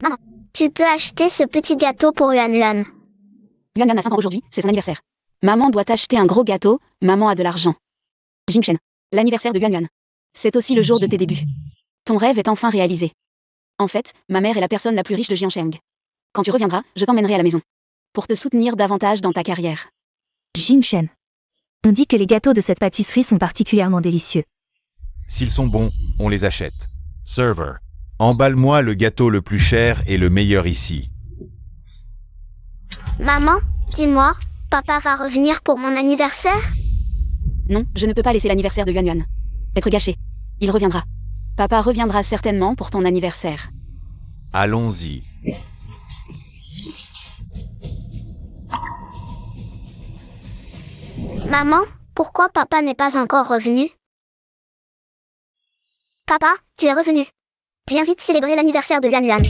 Maman, tu peux acheter ce petit gâteau pour Yuan Yuan. Yuan Yuan a 5 ans aujourd'hui, c'est son anniversaire. Maman doit t'acheter un gros gâteau, maman a de l'argent. Jingchen, l'anniversaire de Yuan Yuan. C'est aussi le jour de tes débuts. Ton rêve est enfin réalisé. En fait, ma mère est la personne la plus riche de Jiangsheng. Quand tu reviendras, je t'emmènerai à la maison. Pour te soutenir davantage dans ta carrière. Jingchen. On dit que les gâteaux de cette pâtisserie sont particulièrement délicieux. S'ils sont bons, on les achète. Server. Emballe-moi le gâteau le plus cher et le meilleur ici. Maman, dis-moi, papa va revenir pour mon anniversaire? Non, je ne peux pas laisser l'anniversaire de Yuan Yuan être gâché. Il reviendra. Papa reviendra certainement pour ton anniversaire. Allons-y. Maman, pourquoi papa n'est pas encore revenu? Papa, tu es revenu. Viens vite célébrer l'anniversaire de Yuan Yuan.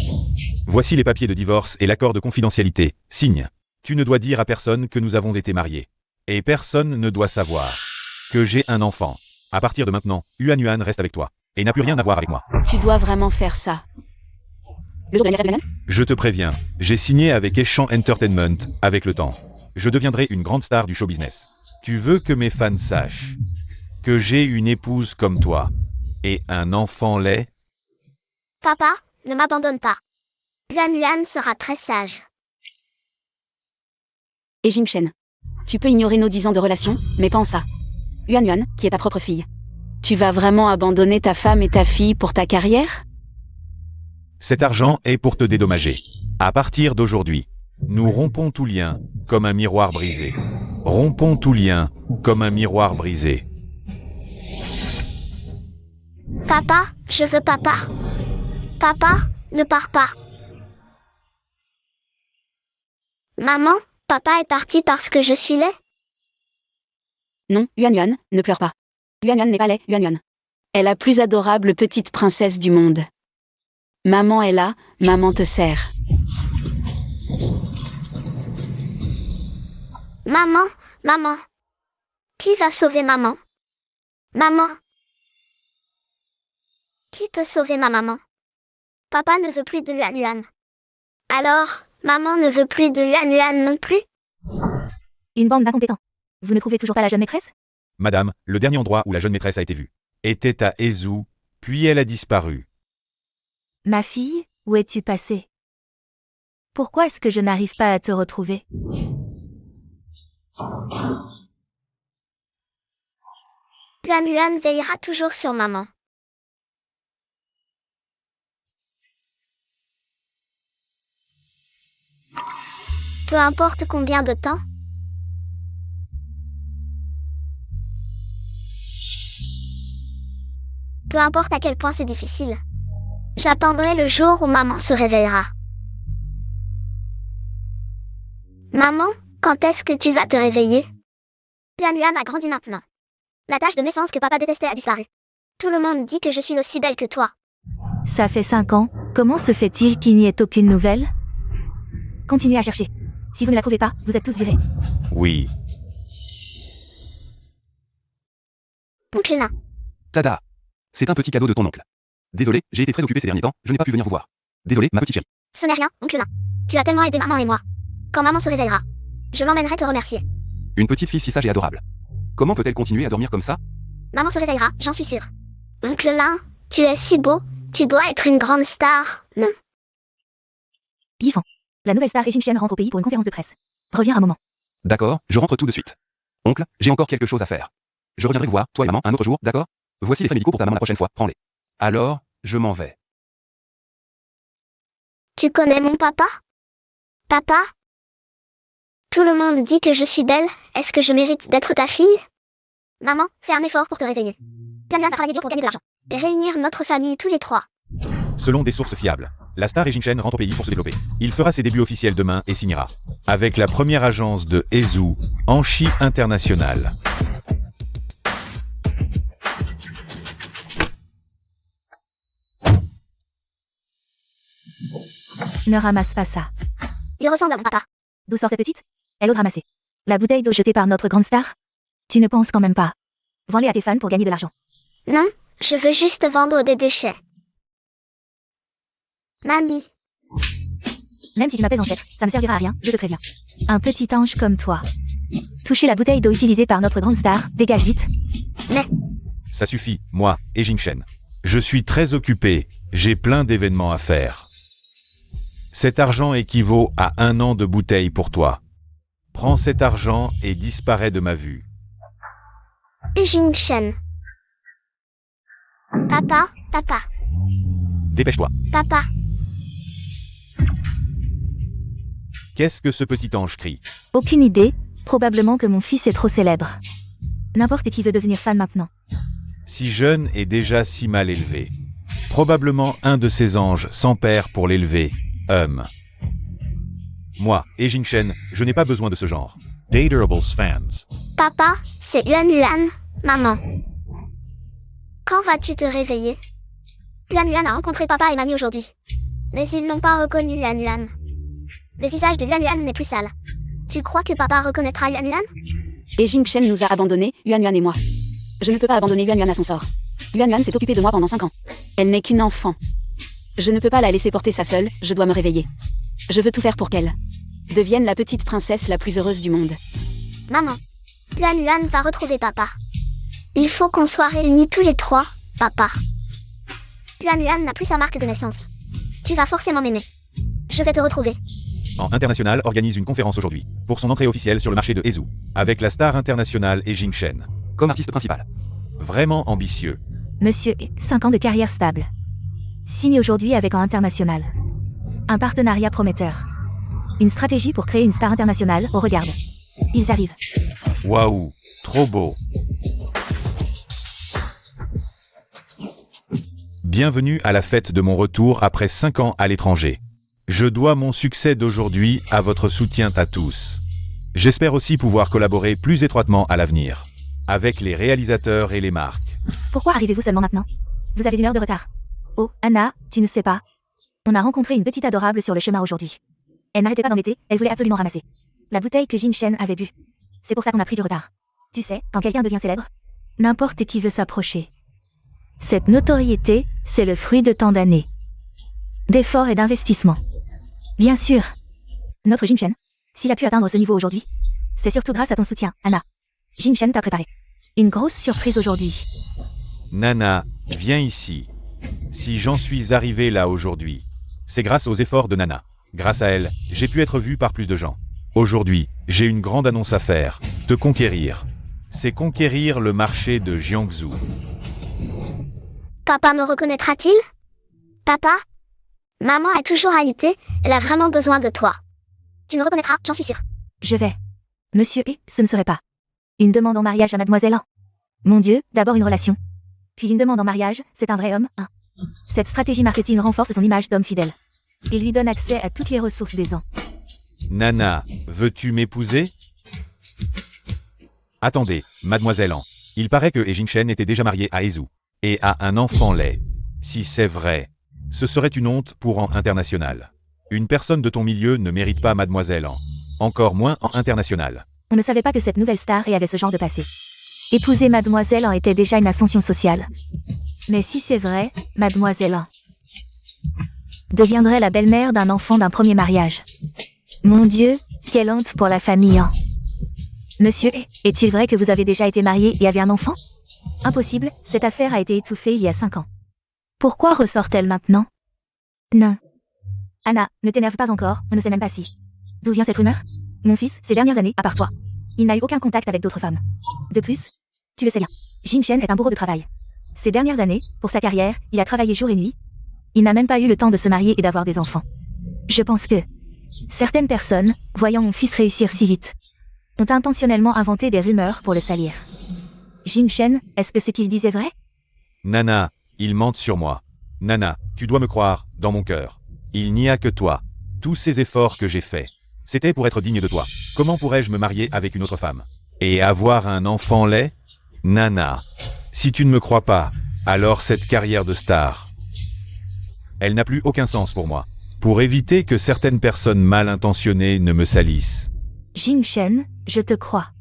Voici les papiers de divorce et l'accord de confidentialité. Signe. Tu ne dois dire à personne que nous avons été mariés. Et personne ne doit savoir que j'ai un enfant. À partir de maintenant, Yuan Yuan reste avec toi. Et n'a plus rien à voir avec moi. Tu dois vraiment faire ça. Le jour de l'anniversaire de Yuan Yuan? Je te préviens, j'ai signé avec Eschan Entertainment, avec le temps. Je deviendrai une grande star du show business. Tu veux que mes fans sachent que j'ai une épouse comme toi et un enfant laid? Papa, ne m'abandonne pas. Yuan Yuan sera très sage. Et Jingchen. Tu peux ignorer nos 10 ans de relation, mais pense à Yuan Yuan, qui est ta propre fille. Tu vas vraiment abandonner ta femme et ta fille pour ta carrière? Cet argent est pour te dédommager. À partir d'aujourd'hui, nous rompons tout lien comme un miroir brisé. Rompons tout lien comme un miroir brisé. Papa, je veux papa. Papa, ne pars pas. Maman, papa est parti parce que je suis laid? Non, Yuan Yuan, ne pleure pas. Yuan Yuan n'est pas laid, Yuan Yuan est la plus adorable petite princesse du monde. Maman est là, maman te sert. Maman, maman. Qui va sauver maman? Maman. Qui peut sauver ma maman? Papa ne veut plus de Yuan Yuan. Alors, maman ne veut plus de Yuan Yuan non plus? Une bande d'incompétents. Vous ne trouvez toujours pas la jeune maîtresse? Madame, le dernier endroit où la jeune maîtresse a été vue était à Ezhou, puis elle a disparu. Ma fille, où es-tu passée? Pourquoi est-ce que je n'arrive pas à te retrouver? Yuan Yuan veillera toujours sur maman. Peu importe combien de temps. Peu importe à quel point c'est difficile. J'attendrai le jour où maman se réveillera. Maman, quand est-ce que tu vas te réveiller? Yuan Yuan a grandi maintenant. La tache de naissance que papa détestait a disparu. Tout le monde dit que je suis aussi belle que toi. Ça fait 5 ans, comment se fait-il qu'il n'y ait aucune nouvelle? Continuez à chercher. Si vous ne la trouvez pas, vous êtes tous virés. Oui. Oncle Lin. Tada! C'est un petit cadeau de ton oncle. Désolé, j'ai été très occupé ces derniers temps, je n'ai pas pu venir vous voir. Désolé, ma petite chérie. Ce n'est rien, oncle Lin. Tu as tellement aidé maman et moi. Quand maman se réveillera, je l'emmènerai te remercier. Une petite fille si sage et adorable. Comment peut-elle continuer à dormir comme ça? Maman se réveillera, j'en suis sûre. Oncle Lin, tu es si beau, tu dois être une grande star, non? Yvan. La nouvelle star Jingchen rentre au pays pour une conférence de presse. Reviens un moment. D'accord, je rentre tout de suite. Oncle, j'ai encore quelque chose à faire. Je reviendrai vous voir, toi et maman, un autre jour, d'accord? Voici les frais médicaux pour ta maman la prochaine fois, prends-les. Alors, je m'en vais. Tu connais mon papa? Papa? Tout le monde dit que je suis belle, est-ce que je mérite d'être ta fille? Maman, fais un effort pour te réveiller. Yuan Yuan va travailler dur pour gagner de l'argent. Et réunir notre famille tous les trois. Selon des sources fiables, la star Jingchen rentre au pays pour se développer. Il fera ses débuts officiels demain et signera avec la première agence de Ezhou, Anchi International. Ne ramasse pas ça. Il ressemble à mon papa. D'où sort cette petite? Elle ose ramasser. La bouteille d'eau jetée par notre grande star? Tu ne penses quand même pas. Vends-les à tes fans pour gagner de l'argent. Non, je veux juste vendre des déchets. Mamie. Même si tu m'appelles ancêtre, ça me servira à rien, je te préviens. Un petit ange comme toi. Toucher la bouteille d'eau utilisée par notre grande star, dégage vite. Mais, Ça suffit, moi et Jingchen. Je suis très occupé, j'ai plein d'événements à faire. Cet argent équivaut à 1 an de bouteille pour toi. Prends cet argent et disparais de ma vue. Jingchen. Papa, papa, Dépêche-toi. papa. Qu'est-ce que ce petit ange crie? Aucune idée, probablement que mon fils est trop célèbre. N'importe qui veut devenir fan maintenant. Si jeune et déjà si mal élevé. Probablement un de ces anges sans père pour l'élever. Moi et Jingchen, je n'ai pas besoin de ce genre. Daterables fans. Papa, c'est Yuan Yuan, maman. Quand vas-tu te réveiller? Yuan Yuan a rencontré papa et mamie aujourd'hui. Mais ils n'ont pas reconnu Yuan Yuan. Le visage de Yuan Yuan n'est plus sale. Tu crois que papa reconnaîtra Yuan Yuan? Et Jingchen nous a abandonnés, Yuan Yuan et moi. Je ne peux pas abandonner Yuan Yuan à son sort. Yuan Yuan s'est occupée de moi pendant 5 ans. Elle n'est qu'une enfant. Je ne peux pas la laisser porter ça seule, je dois me réveiller. Je veux tout faire pour qu'elle devienne la petite princesse la plus heureuse du monde. Maman, Yuan Yuan va retrouver papa. Il faut qu'on soit réunis tous les trois, papa. Yuan Yuan n'a plus sa marque de naissance. Tu vas forcément m'aimer. Je vais te retrouver. En international organise une conférence aujourd'hui, pour son entrée officielle sur le marché de Hezhou, avec la star internationale et Jingchen. Comme artiste principal. Vraiment ambitieux. Monsieur, 5 ans de carrière stable. Signe aujourd'hui avec un international. Un partenariat prometteur. Une stratégie pour créer une star internationale, oh regarde. Ils arrivent. Waouh, trop beau. Bienvenue à la fête de mon retour après 5 ans à l'étranger. Je dois mon succès d'aujourd'hui à votre soutien à tous. J'espère aussi pouvoir collaborer plus étroitement à l'avenir, avec les réalisateurs et les marques. Pourquoi arrivez-vous seulement maintenant? Vous avez 1 heure de retard. Oh, Anna, tu ne sais pas. On a rencontré une petite adorable sur le chemin aujourd'hui. Elle n'arrêtait pas d'embêter, elle voulait absolument ramasser la bouteille que Jingchen avait bu. C'est pour ça qu'on a pris du retard. Tu sais, quand quelqu'un devient célèbre, n'importe qui veut s'approcher. Cette notoriété, c'est le fruit de tant d'années, d'efforts et d'investissements. Bien sûr. Notre Jingchen, s'il a pu atteindre ce niveau aujourd'hui, c'est surtout grâce à ton soutien, Anna. Jingchen t'a préparé une grosse surprise aujourd'hui. Nana, viens ici. Si j'en suis arrivé là aujourd'hui, c'est grâce aux efforts de Nana. Grâce à elle, j'ai pu être vu par plus de gens. Aujourd'hui, j'ai une grande annonce à faire, te conquérir. C'est conquérir le marché de Jiangsu. Papa me reconnaîtra-t-il? Papa? Maman est toujours alitée, elle a vraiment besoin de toi. Tu me reconnaîtras, j'en suis sûre. Je vais. Monsieur, ce ne serait pas une demande en mariage à mademoiselle 1. Mon Dieu, d'abord une relation. Puis une demande en mariage, c'est un vrai homme 1. Cette stratégie marketing renforce son image d'homme fidèle. Et lui donne accès à toutes les ressources des ans. Nana, veux-tu m'épouser? Attendez, mademoiselle An. Il paraît que Jingchen était déjà marié à Hezhou et a un enfant laid. Si c'est vrai, ce serait une honte pour en international. Une personne de ton milieu ne mérite pas mademoiselle An. Encore moins en international. On ne savait pas que cette nouvelle star avait ce genre de passé. Épouser mademoiselle en était déjà une ascension sociale. Mais si c'est vrai, mademoiselle en deviendrait la belle-mère d'un enfant d'un premier mariage. Mon Dieu, quelle honte pour la famille en. Monsieur, est-il vrai que vous avez déjà été marié et avez un enfant? Impossible, cette affaire a été étouffée il y a 5 ans. Pourquoi ressort-elle maintenant? Non. Anna, ne t'énerve pas encore, on ne sait même pas si. D'où vient cette rumeur? Mon fils, ces dernières années, à part toi, il n'a eu aucun contact avec d'autres femmes. De plus, tu le sais bien, Jingchen est un bourreau de travail. Ces dernières années, pour sa carrière, il a travaillé jour et nuit. Il n'a même pas eu le temps de se marier et d'avoir des enfants. Je pense que certaines personnes, voyant mon fils réussir si vite, ont intentionnellement inventé des rumeurs pour le salir. Jingchen, est-ce que ce qu'il disait vrai? Nana, ils mentent sur moi. Nana, tu dois me croire, dans mon cœur. Il n'y a que toi. Tous ces efforts que j'ai faits, c'était pour être digne de toi. Comment pourrais-je me marier avec une autre femme? Et avoir un enfant laid? Nana, si tu ne me crois pas, alors cette carrière de star, elle n'a plus aucun sens pour moi. Pour éviter que certaines personnes mal intentionnées ne me salissent. Jingchen, je te crois.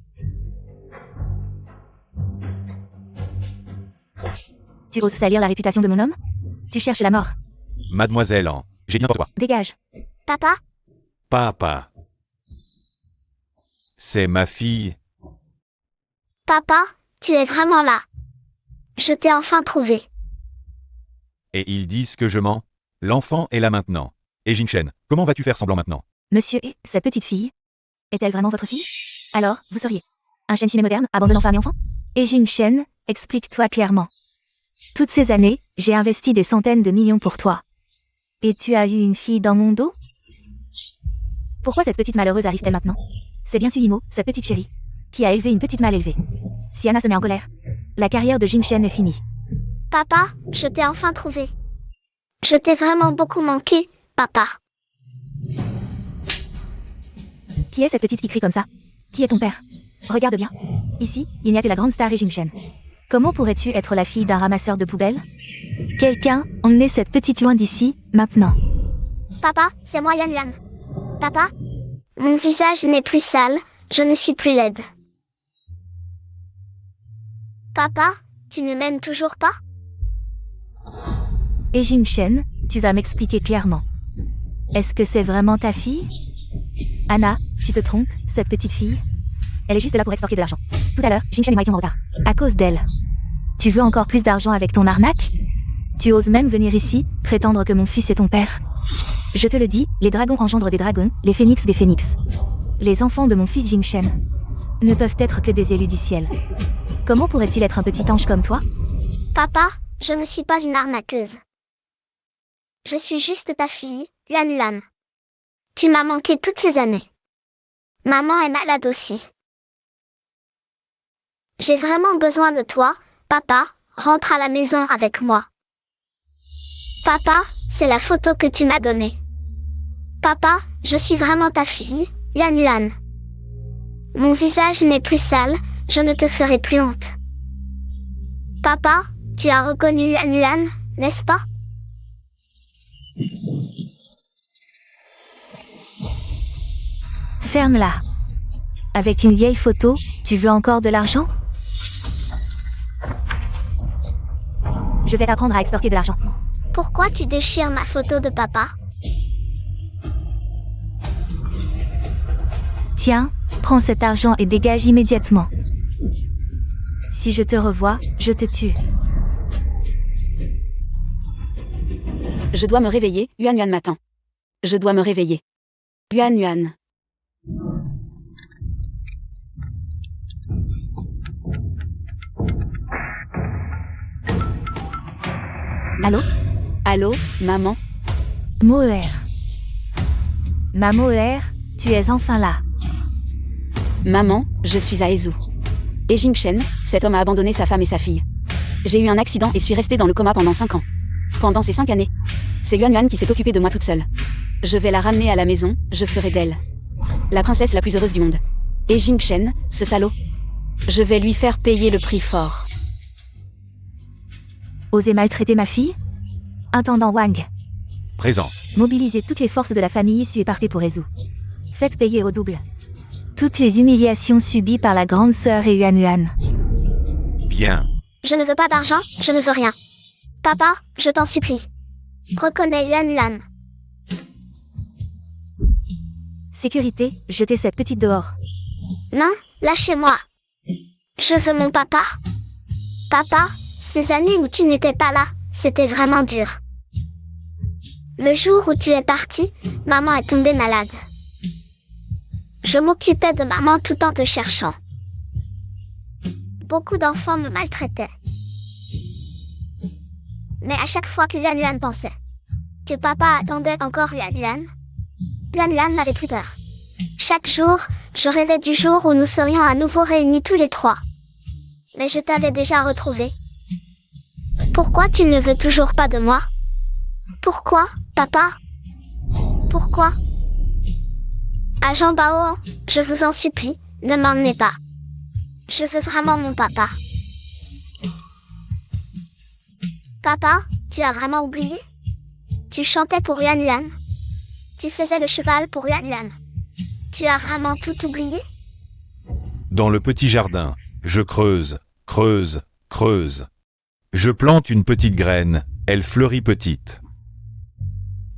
Tu oses salir la réputation de mon homme? Tu cherches la mort. Mademoiselle An, j'ai bien pour toi. Dégage. Papa, Papa. C'est ma fille. Papa, tu es vraiment là. Je t'ai enfin trouvé. Et ils disent que je mens. L'enfant est là maintenant. Et Jingchen, comment vas-tu faire semblant maintenant? Monsieur, cette petite fille, est-elle vraiment votre fille? Alors, vous seriez un Shen moderne, abandonnant femme et enfant? Et Jingchen, explique-toi clairement. Toutes ces années, j'ai investi des centaines de millions pour toi. Et tu as eu une fille dans mon dos? Pourquoi cette petite malheureuse arrive-t-elle maintenant? C'est bien Suimo, cette petite chérie, qui a élevé une petite mal élevée. Si Anna se met en colère, la carrière de Jingchen est finie. Papa, je t'ai enfin trouvé. Je t'ai vraiment beaucoup manqué, papa. Qui est cette petite qui crie comme ça? Qui est ton père? Regarde bien. Ici, il n'y a que la grande star et Jingchen. Comment pourrais-tu être la fille d'un ramasseur de poubelles? Quelqu'un, emmenez cette petite loin d'ici, maintenant. Papa, c'est moi Yuan Yuan. Papa, mon visage n'est plus sale, je ne suis plus laide. Papa, tu ne m'aimes toujours pas? Et Jingchen, tu vas m'expliquer clairement. Est-ce que c'est vraiment ta fille? Anna, tu te trompes, cette petite fille? Elle est juste là pour extorquer de l'argent. Tout à l'heure, Jingchen et moi étions en retard. À cause d'elle. Tu veux encore plus d'argent avec ton arnaque? Tu oses même venir ici, prétendre que mon fils est ton père? Je te le dis, les dragons engendrent des dragons, les phénix des phénix. Les enfants de mon fils Jingchen ne peuvent être que des élus du ciel. Comment pourrait-il être un petit ange comme toi? Papa, je ne suis pas une arnaqueuse. Je suis juste ta fille, Yuan Yuan. Tu m'as manqué toutes ces années. Maman est malade aussi. J'ai vraiment besoin de toi, papa, rentre à la maison avec moi. Papa, c'est la photo que tu m'as donnée. Papa, je suis vraiment ta fille, Yuan Yuan. Mon visage n'est plus sale, je ne te ferai plus honte. Papa, tu as reconnu Yuan Yuan, n'est-ce pas? Ferme-la. Avec une vieille photo, tu veux encore de l'argent? Je vais t'apprendre à extorquer de l'argent. Pourquoi tu déchires ma photo de papa? Tiens, prends cet argent et dégage immédiatement. Si je te revois, je te tue. Je dois me réveiller, Yuan Yuan m'attend. Je dois me réveiller. Yuan Yuan. Allô? Allô, maman? Moer. Ma Moer, tu es enfin là. Maman, je suis à Ezu. Et Jingchen, cet homme a abandonné sa femme et sa fille. J'ai eu un accident et suis restée dans le coma pendant 5 ans. Pendant ces 5 années, c'est Yuan Yuan qui s'est occupée de moi toute seule. Je vais la ramener à la maison, je ferai d'elle la princesse la plus heureuse du monde. Et Jingchen, ce salaud, je vais lui faire payer le prix fort. Osez maltraiter ma fille? Intendant Wang, Présent. mobilisez toutes les forces de la famille issue et partez pour Ezu. Faites payer au double toutes les humiliations subies par la grande sœur et Yuan Yuan. Bien. Je ne veux pas d'argent, je ne veux rien. Papa, je t'en supplie. Reconnais Yuan Yuan. Sécurité, jetez cette petite dehors. Non, lâchez-moi. Je veux mon papa. Papa, ces années où tu n'étais pas là, c'était vraiment dur. Le jour où tu es parti, maman est tombée malade. Je m'occupais de maman tout en te cherchant. Beaucoup d'enfants me maltraitaient. Mais à chaque fois que Yuan Yuan pensait que papa attendait encore Yuan Yuan, Yuan Yuan n'avait plus peur. Chaque jour, je rêvais du jour où nous serions à nouveau réunis tous les trois. Mais je t'avais déjà retrouvé. Pourquoi tu ne veux toujours pas de moi? Pourquoi, papa? Pourquoi? Agent Bao, je vous en supplie, ne m'emmenez pas. Je veux vraiment mon papa. Papa, tu as vraiment oublié? Tu chantais pour Yuan Yuan. Tu faisais le cheval pour Yuan Yuan. Tu as vraiment tout oublié? Dans le petit jardin, je creuse, creuse, creuse. Je plante une petite graine, elle fleurit petite.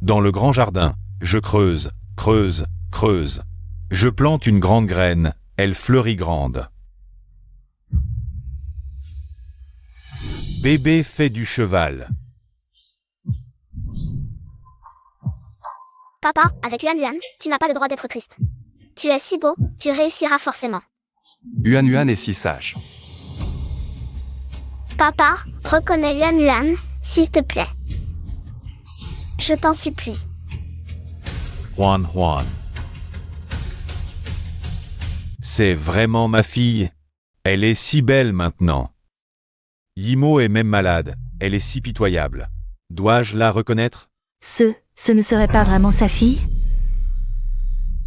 Dans le grand jardin, je creuse, creuse, creuse. Je plante une grande graine, elle fleurit grande. Bébé fait du cheval. Papa, avec Yuan Yuan, tu n'as pas le droit d'être triste. Tu es si beau, tu réussiras forcément. Yuan Yuan est si sage. Papa, reconnais Yuan Yuan, s'il te plaît. Je t'en supplie. Juan Juan. C'est vraiment ma fille. Elle est si belle maintenant. Yimo est même malade, elle est si pitoyable. Dois-je la reconnaître? Ce ne serait pas vraiment sa fille?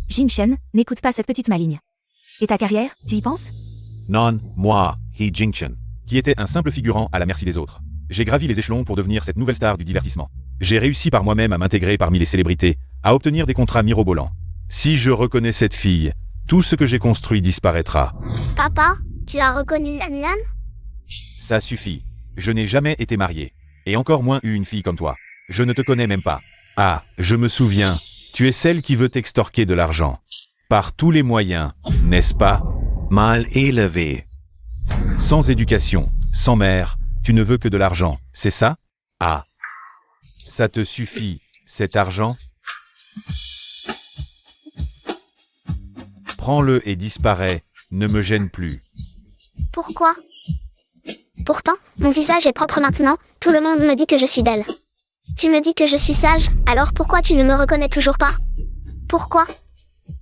Jingshen, n'écoute pas cette petite maligne. Et ta carrière, tu y penses? Non, moi, He Jingchen, qui était un simple figurant à la merci des autres. J'ai gravi les échelons pour devenir cette nouvelle star du divertissement. J'ai réussi par moi-même à m'intégrer parmi les célébrités, à obtenir des contrats mirobolants. Si je reconnais cette fille, tout ce que j'ai construit disparaîtra. Papa, tu as reconnu Yuan Yuan? Ça suffit. Je n'ai jamais été marié. Et encore moins eu une fille comme toi. Je ne te connais même pas. Ah, je me souviens. Tu es celle qui veut t'extorquer de l'argent. Par tous les moyens, n'est-ce pas? Mal élevé. Sans éducation, sans mère, tu ne veux que de l'argent, c'est ça? Ah. Ça te suffit, cet argent? Prends-le et disparais, ne me gêne plus. Pourquoi? Pourtant, mon visage est propre maintenant, tout le monde me dit que je suis belle. Tu me dis que je suis sage, alors pourquoi tu ne me reconnais toujours pas? Pourquoi?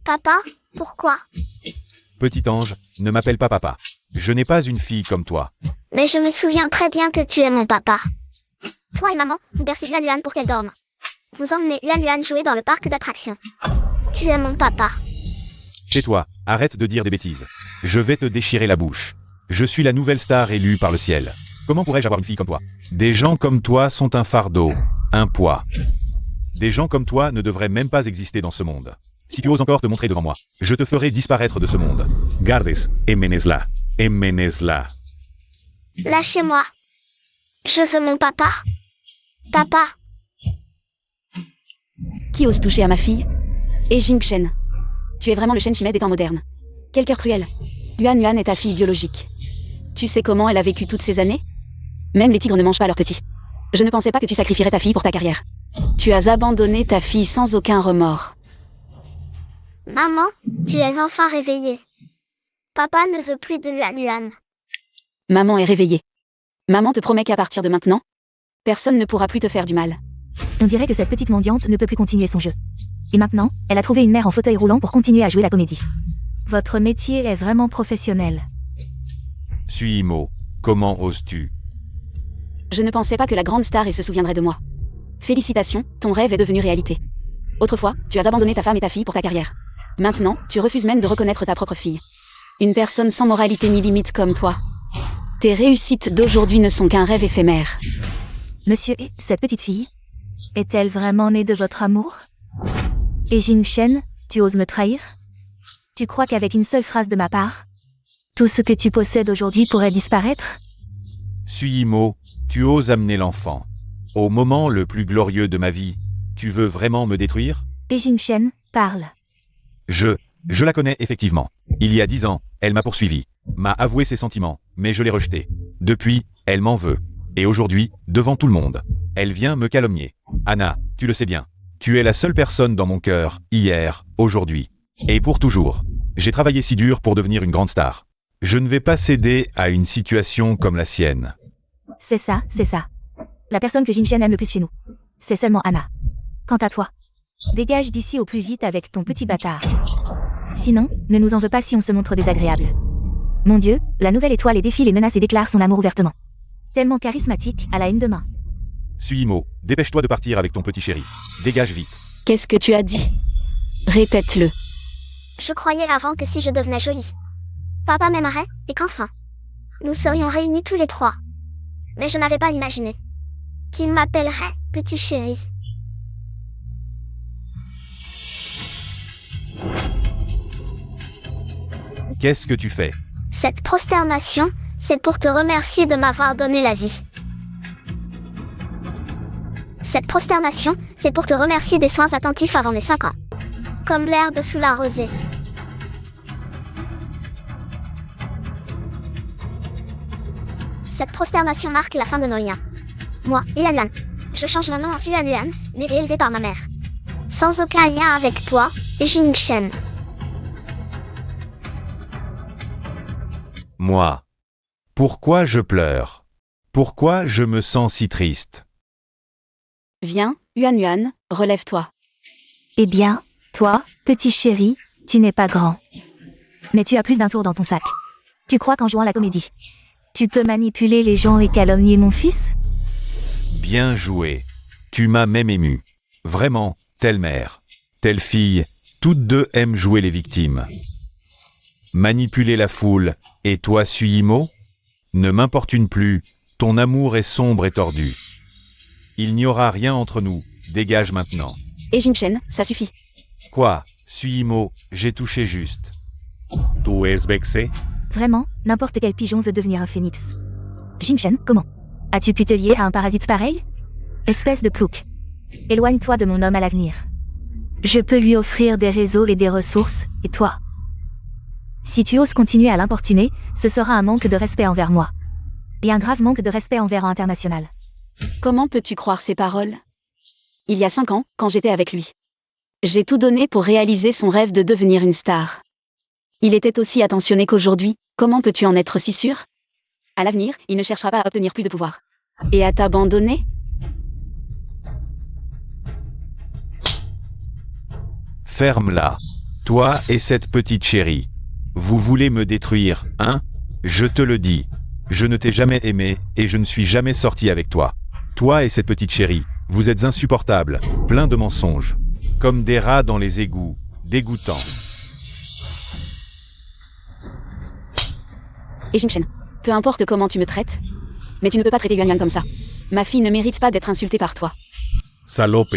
Papa, pourquoi? Petit ange, ne m'appelle pas papa. Je n'ai pas une fille comme toi. Mais je me souviens très bien que tu es mon papa. Toi et maman, vous bercez Yuan Yuan pour qu'elle dorme. Vous emmenez Yuan Yuan jouer dans le parc d'attractions. Tu es mon papa. Tais-toi, arrête de dire des bêtises. Je vais te déchirer la bouche. Je suis la nouvelle star élue par le ciel. Comment pourrais-je avoir une fille comme toi? Des gens comme toi sont un fardeau, un poids. Des gens comme toi ne devraient même pas exister dans ce monde. Si tu oses encore te montrer devant moi, je te ferai disparaître de ce monde. Gardes, Emenezla. Emenezla. Lâchez-moi. Je veux mon papa. Papa. Qui ose toucher à ma fille? Et Jingshen. Tu es vraiment le Shen Shimed des temps modernes. Quel cœur cruel. Yuan Yuan est ta fille biologique. Tu sais comment elle a vécu toutes ces années? Même les tigres ne mangent pas leurs petits. Je ne pensais pas que tu sacrifierais ta fille pour ta carrière. Tu as abandonné ta fille sans aucun remords. Maman, tu es enfin réveillée. Papa ne veut plus de Yuan Yuan. Maman est réveillée. Maman te promet qu'à partir de maintenant, personne ne pourra plus te faire du mal. On dirait que cette petite mendiante ne peut plus continuer son jeu. Et maintenant, elle a trouvé une mère en fauteuil roulant pour continuer à jouer la comédie. Votre métier est vraiment professionnel. Suimo, comment oses-tu? Je ne pensais pas que la grande star et se souviendrait de moi. Félicitations, ton rêve est devenu réalité. Autrefois, tu as abandonné ta femme et ta fille pour ta carrière. Maintenant, tu refuses même de reconnaître ta propre fille. Une personne sans moralité ni limite comme toi. Tes réussites d'aujourd'hui ne sont qu'un rêve éphémère. Monsieur, cette petite fille, est-elle vraiment née de votre amour? Et Jingshen, tu oses me trahir? Tu crois qu'avec une seule phrase de ma part, tout ce que tu possèdes aujourd'hui pourrait disparaître? Suimo, tu oses amener l'enfant. Au moment le plus glorieux de ma vie, tu veux vraiment me détruire? Et Jingshen, parle. Je la connais effectivement. Il y a 10 ans, elle m'a poursuivi, m'a avoué ses sentiments, mais je l'ai rejeté. Depuis, elle m'en veut. Et aujourd'hui, devant tout le monde, elle vient me calomnier. Anna, tu le sais bien. Tu es la seule personne dans mon cœur, hier, aujourd'hui. Et pour toujours. J'ai travaillé si dur pour devenir une grande star. Je ne vais pas céder à une situation comme la sienne. C'est ça, c'est ça. La personne que Jingshen aime le plus chez nous. C'est seulement Anna. Quant à toi, dégage d'ici au plus vite avec ton petit bâtard. Sinon, ne nous en veux pas si on se montre désagréable. Mon Dieu, la nouvelle étoile et défie les menaces et déclare son amour ouvertement. Tellement charismatique, à la une de main. Suimo, dépêche-toi de partir avec ton petit chéri. Dégage vite. Qu'est-ce que tu as dit? Répète-le. Je croyais avant que si je devenais jolie, papa m'aimerait, et qu'enfin, nous serions réunis tous les trois. Mais je n'avais pas imaginé qu'il m'appellerait petit chéri. Qu'est-ce que tu fais? Cette prosternation, c'est pour te remercier de m'avoir donné la vie. Cette prosternation, c'est pour te remercier des soins attentifs avant mes 5 ans. comme l'herbe sous la rosée. Cette prosternation marque la fin de nos liens. Moi, Yuanyuan. Je change mon nom en Yuanyuan, né et élevé par ma mère. Sans aucun lien avec toi, Jingchen. Moi. Pourquoi je pleure? Pourquoi je me sens si triste? Viens, Yuanyuan, relève-toi. Eh bien, toi, petit chéri, tu n'es pas grand. Mais tu as plus d'un tour dans ton sac. Tu crois qu'en jouant la comédie, tu peux manipuler les gens et calomnier mon fils? Bien joué. Tu m'as même ému. Vraiment, telle mère, telle fille, toutes deux aiment jouer les victimes. Manipuler la foule, et toi, Suimo? Ne m'importune plus, ton amour est sombre et tordu. Il n'y aura rien entre nous, dégage maintenant. Et Jingchen, ça suffit. Quoi, Suimo, j'ai touché juste. Tu es vexé? Vraiment, n'importe quel pigeon veut devenir un phénix. Jingchen, comment? As-tu pu te lier à un parasite pareil? Espèce de plouc. Éloigne-toi de mon homme à l'avenir. Je peux lui offrir des réseaux et des ressources, et toi? Si tu oses continuer à l'importuner, ce sera un manque de respect envers moi. Et un grave manque de respect envers International. Comment peux-tu croire ces paroles? Il y a 5 ans, quand j'étais avec lui. J'ai tout donné pour réaliser son rêve de devenir une star. Il était aussi attentionné qu'aujourd'hui, comment peux-tu en être si sûr? À l'avenir, il ne cherchera pas à obtenir plus de pouvoir. Et à t'abandonner? Ferme-la. Toi et cette petite chérie. Vous voulez me détruire, hein? Je te le dis. Je ne t'ai jamais aimé, et je ne suis jamais sorti avec toi. Toi et cette petite chérie, vous êtes insupportables, plein de mensonges. Comme des rats dans les égouts, dégoûtants. Et Jingchen, peu importe comment tu me traites, mais tu ne peux pas traiter Yuanyuan comme ça. Ma fille ne mérite pas d'être insultée par toi. Salope,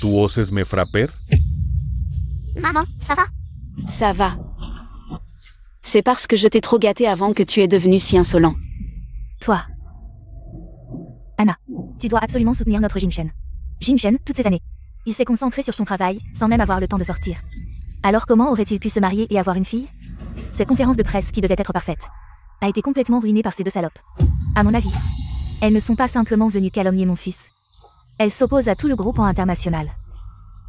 tu oses me frapper? Maman, ça va? Ça va. C'est parce que je t'ai trop gâté avant que tu es devenu si insolent. Toi. Anna, tu dois absolument soutenir notre Jingchen. Jingchen, toutes ces années, il s'est concentré sur son travail, sans même avoir le temps de sortir. Alors comment aurait-il pu se marier et avoir une fille? Cette conférence de presse, qui devait être parfaite, a été complètement ruinée par ces deux salopes. À mon avis, elles ne sont pas simplement venues calomnier mon fils. Elles s'opposent à tout le groupe en international.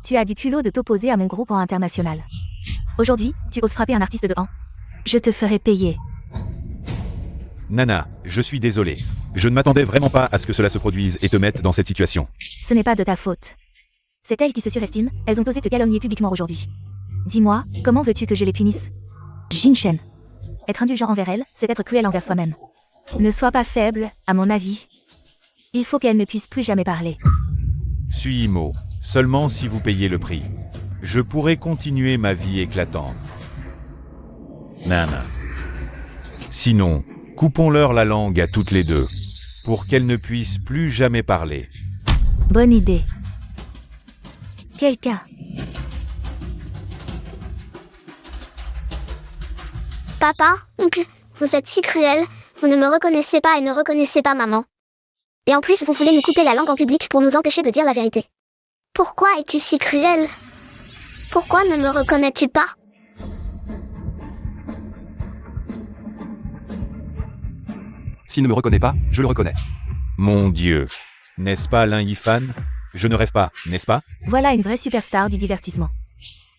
Tu as du culot de t'opposer à mon groupe en international. Aujourd'hui, tu oses frapper un artiste de 1. Je te ferai payer. Nana, je suis désolé. Je ne m'attendais vraiment pas à ce que cela se produise et te mette dans cette situation. Ce n'est pas de ta faute. C'est elles qui se surestiment, elles ont osé te calomnier publiquement aujourd'hui. Dis-moi, comment veux-tu que je les punisse? Jingchen. Être indulgent envers elles, c'est être cruel envers soi-même. Ne sois pas faible, à mon avis. Il faut qu'elles ne puissent plus jamais parler. Suimo, seulement si vous payez le prix. Je pourrai continuer ma vie éclatante. Nana. Sinon, coupons-leur la langue à toutes les deux, pour qu'elles ne puissent plus jamais parler. Bonne idée. Quelqu'un. Papa, oncle, vous êtes si cruels, vous ne me reconnaissez pas et ne reconnaissez pas maman. Et en plus, vous voulez nous couper la langue en public pour nous empêcher de dire la vérité. Pourquoi es-tu si cruel? Pourquoi ne me reconnais-tu pas? S'il ne me reconnaît pas, je le reconnais. Mon Dieu. N'est-ce pas Lin Yifan? Je ne rêve pas, n'est-ce pas? Voilà une vraie superstar du divertissement.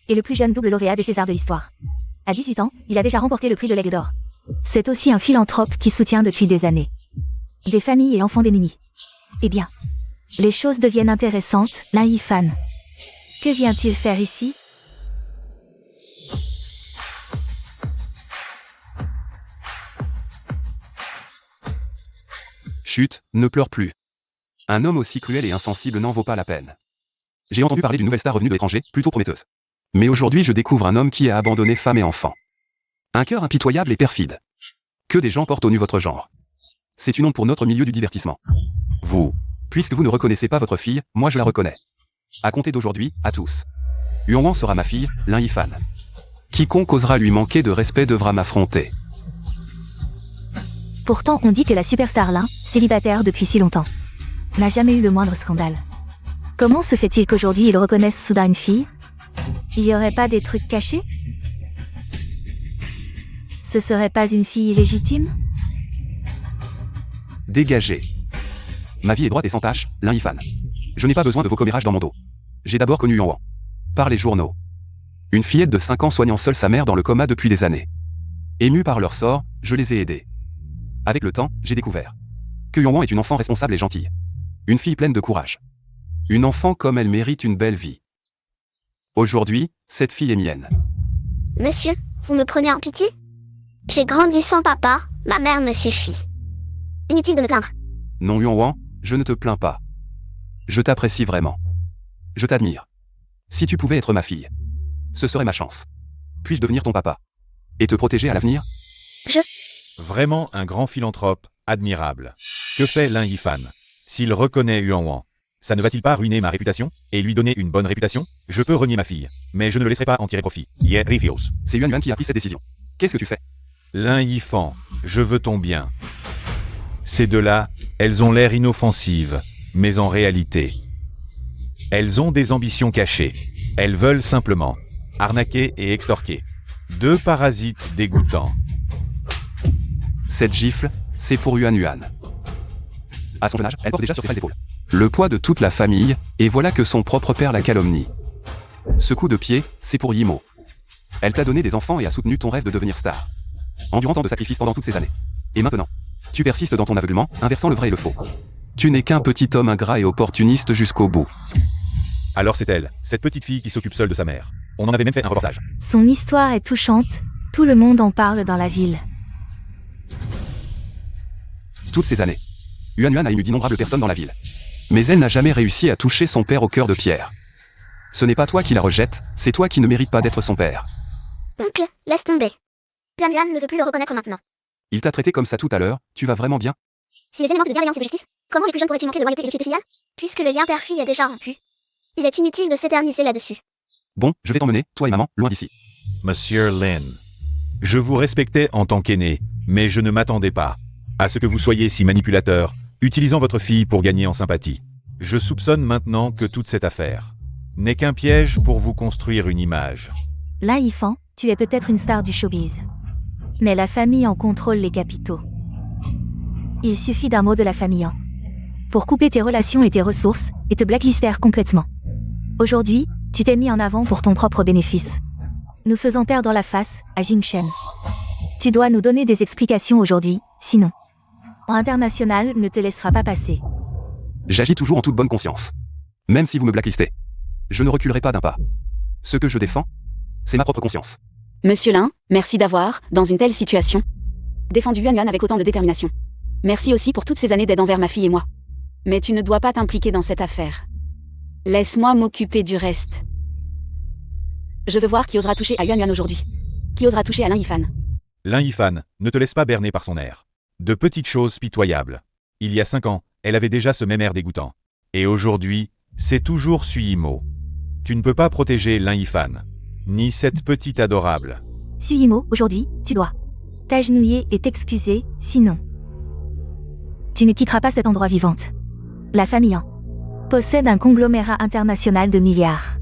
Et le plus jeune double lauréat des Césars de l'histoire. À 18 ans, il a déjà remporté le prix de l'Aigle d'Or. C'est aussi un philanthrope qui soutient depuis des années des familles et enfants démunis. Eh bien, les choses deviennent intéressantes, Lin Yifan. Que vient-il faire ici? Chut, ne pleure plus. Un homme aussi cruel et insensible n'en vaut pas la peine. J'ai entendu parler d'une nouvelle star revenue de l'étranger, plutôt prometteuse. Mais aujourd'hui je découvre un homme qui a abandonné femme et enfants. Un cœur impitoyable et perfide. Que des gens portent au nu votre genre. C'est une honte pour notre milieu du divertissement. Vous, puisque vous ne reconnaissez pas votre fille, moi je la reconnais. À compter d'aujourd'hui, à tous. Yuan sera ma fille, Lin Yifan. Quiconque osera lui manquer de respect devra m'affronter. Pourtant on dit que la superstar Lin, célibataire depuis si longtemps, n'a jamais eu le moindre scandale. Comment se fait-il qu'aujourd'hui ils reconnaissent soudain une fille? Il y aurait pas des trucs cachés? Ce serait pas une fille illégitime? Dégagez. Ma vie est droite et sans tache, Lin Yifan. Je n'ai pas besoin de vos commérages dans mon dos. J'ai d'abord connu Yuan Wang. Par les journaux. Une fillette de 5 ans soignant seule sa mère dans le coma depuis des années. Ému par leur sort, je les ai aidés. Avec le temps, j'ai découvert que Yuan Wang est une enfant responsable et gentille. Une fille pleine de courage. Une enfant comme elle mérite une belle vie. Aujourd'hui, cette fille est mienne. Monsieur, vous me prenez en pitié? J'ai grandi sans papa, ma mère me suffit. Inutile de me plaindre. Non Yuan Wang, je ne te plains pas. Je t'apprécie vraiment. Je t'admire. Si tu pouvais être ma fille, ce serait ma chance. Puis-je devenir ton papa? Et te protéger à l'avenir? Vraiment un grand philanthrope, admirable. Que fait Lin Yifan? S'il reconnaît Yuan Wang, ça ne va-t-il pas ruiner ma réputation et lui donner une bonne réputation? Je peux renier ma fille, mais je ne le laisserai pas en tirer profit. Yeah, refuse. C'est Yuan Yuan qui a pris cette décision. Qu'est-ce que tu fais? Lin Yifan, je veux ton bien. Ces deux-là, elles ont l'air inoffensives, mais en réalité, elles ont des ambitions cachées. Elles veulent simplement arnaquer et extorquer. Deux parasites dégoûtants. Cette gifle, c'est pour Yuan Yuan. À son jeune âge, elle porte déjà sur ses frêles épaules le poids de toute la famille, et voilà que son propre père la calomnie. Ce coup de pied, c'est pour Yimo. Elle t'a donné des enfants et a soutenu ton rêve de devenir star. Endurant tant de sacrifices pendant toutes ces années. Et maintenant, tu persistes dans ton aveuglement, inversant le vrai et le faux. Tu n'es qu'un petit homme ingrat et opportuniste jusqu'au bout. Alors c'est elle, cette petite fille qui s'occupe seule de sa mère. On en avait même fait un reportage. Son histoire est touchante, tout le monde en parle dans la ville. Toutes ces années, Yuan Yuan a ému d'innombrables personnes dans la ville. Mais elle n'a jamais réussi à toucher son père au cœur de pierre. Ce n'est pas toi qui la rejette, c'est toi qui ne mérites pas d'être son père. Oncle, laisse tomber. Yuan Yuan ne veut plus le reconnaître maintenant. Il t'a traité comme ça tout à l'heure, tu vas vraiment bien? Si les éléments de bienveillance et de justice, comment les plus jeunes pourraient-ils manquer de loyauté et d'équité filiale? Puisque le lien père-fille est déjà rompu. Il est inutile de s'éterniser là-dessus. Bon, je vais t'emmener, toi et maman, loin d'ici. Monsieur Lin, je vous respectais en tant qu'aîné, mais je ne m'attendais pas à ce que vous soyez si manipulateur, utilisant votre fille pour gagner en sympathie. Je soupçonne maintenant que toute cette affaire n'est qu'un piège pour vous construire une image. Lin Yifan, tu es peut-être une star du showbiz. Mais la famille en contrôle les capitaux. Il suffit d'un mot de la famille pour couper tes relations et tes ressources, et te blacklister complètement. Aujourd'hui, tu t'es mis en avant pour ton propre bénéfice. Nous faisons perdre la face à Jingshen. Tu dois nous donner des explications aujourd'hui, sinon International ne te laissera pas passer. J'agis toujours en toute bonne conscience. Même si vous me blacklistez, je ne reculerai pas d'un pas. Ce que je défends, c'est ma propre conscience. Monsieur Lin, merci d'avoir, dans une telle situation, défendu Yuan Yuan avec autant de détermination. Merci aussi pour toutes ces années d'aide envers ma fille et moi. Mais tu ne dois pas t'impliquer dans cette affaire. Laisse-moi m'occuper du reste. Je veux voir qui osera toucher à Yuan Yuan aujourd'hui. Qui osera toucher à Lin Yifan. Lin Yifan, ne te laisse pas berner par son air. De petites choses pitoyables. Il y a 5 ans, elle avait déjà ce même air dégoûtant. Et aujourd'hui, c'est toujours Suyimo. Tu ne peux pas protéger Lin Yifan. Ni cette petite adorable. Suyimo, aujourd'hui, tu dois t'agenouiller et t'excuser, sinon tu ne quitteras pas cet endroit vivante. La famille possède un conglomérat international de milliards.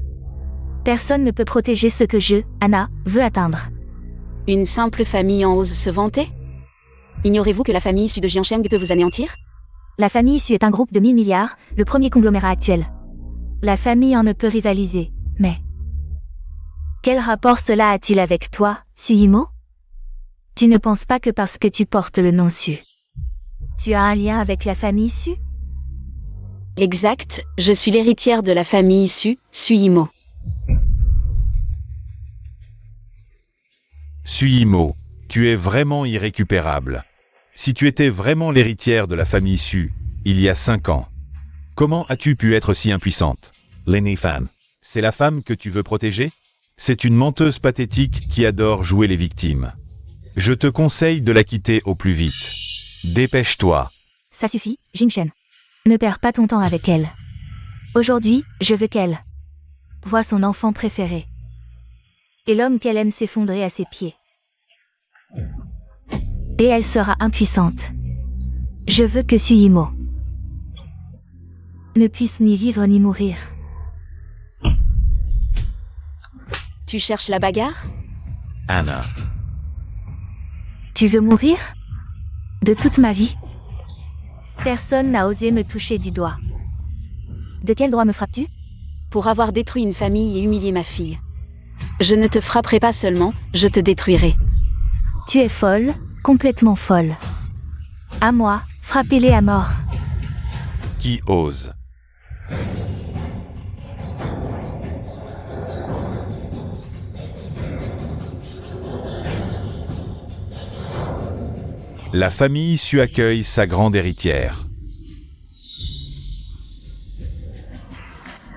Personne ne peut protéger ce que je, Anna, veux atteindre. Une simple famille en ose se vanter? Ignorez-vous que la famille issue de Jiangsheng peut vous anéantir? La famille issue est un groupe de 1000 milliards, le premier conglomérat actuel. La famille en ne peut rivaliser, mais quel rapport cela a-t-il avec toi, Suyimo? Tu ne penses pas que parce que tu portes le nom Su, tu as un lien avec la famille Su? Exact, je suis l'héritière de la famille issue, Suyimo. Suyimo, tu es vraiment irrécupérable. Si tu étais vraiment l'héritière de la famille Su, il y a 5 ans, comment as-tu pu être si impuissante? Lin Yifan, c'est la femme que tu veux protéger? C'est une menteuse pathétique qui adore jouer les victimes. Je te conseille de la quitter au plus vite. Dépêche-toi. Ça suffit, Jingshen. Ne perds pas ton temps avec elle. Aujourd'hui, je veux qu'elle voie son enfant préféré. Et l'homme qu'elle aime s'effondrer à ses pieds. Et elle sera impuissante. Je veux que Suyimo ne puisse ni vivre ni mourir. Tu cherches la bagarre? Anna. Tu veux mourir? De toute ma vie? Personne n'a osé me toucher du doigt. De quel droit me frappes-tu? Pour avoir détruit une famille et humilié ma fille. Je ne te frapperai pas seulement, je te détruirai. Tu es folle, complètement folle. À moi, frappez-les à mort. Qui ose? La famille Su accueille sa grande héritière.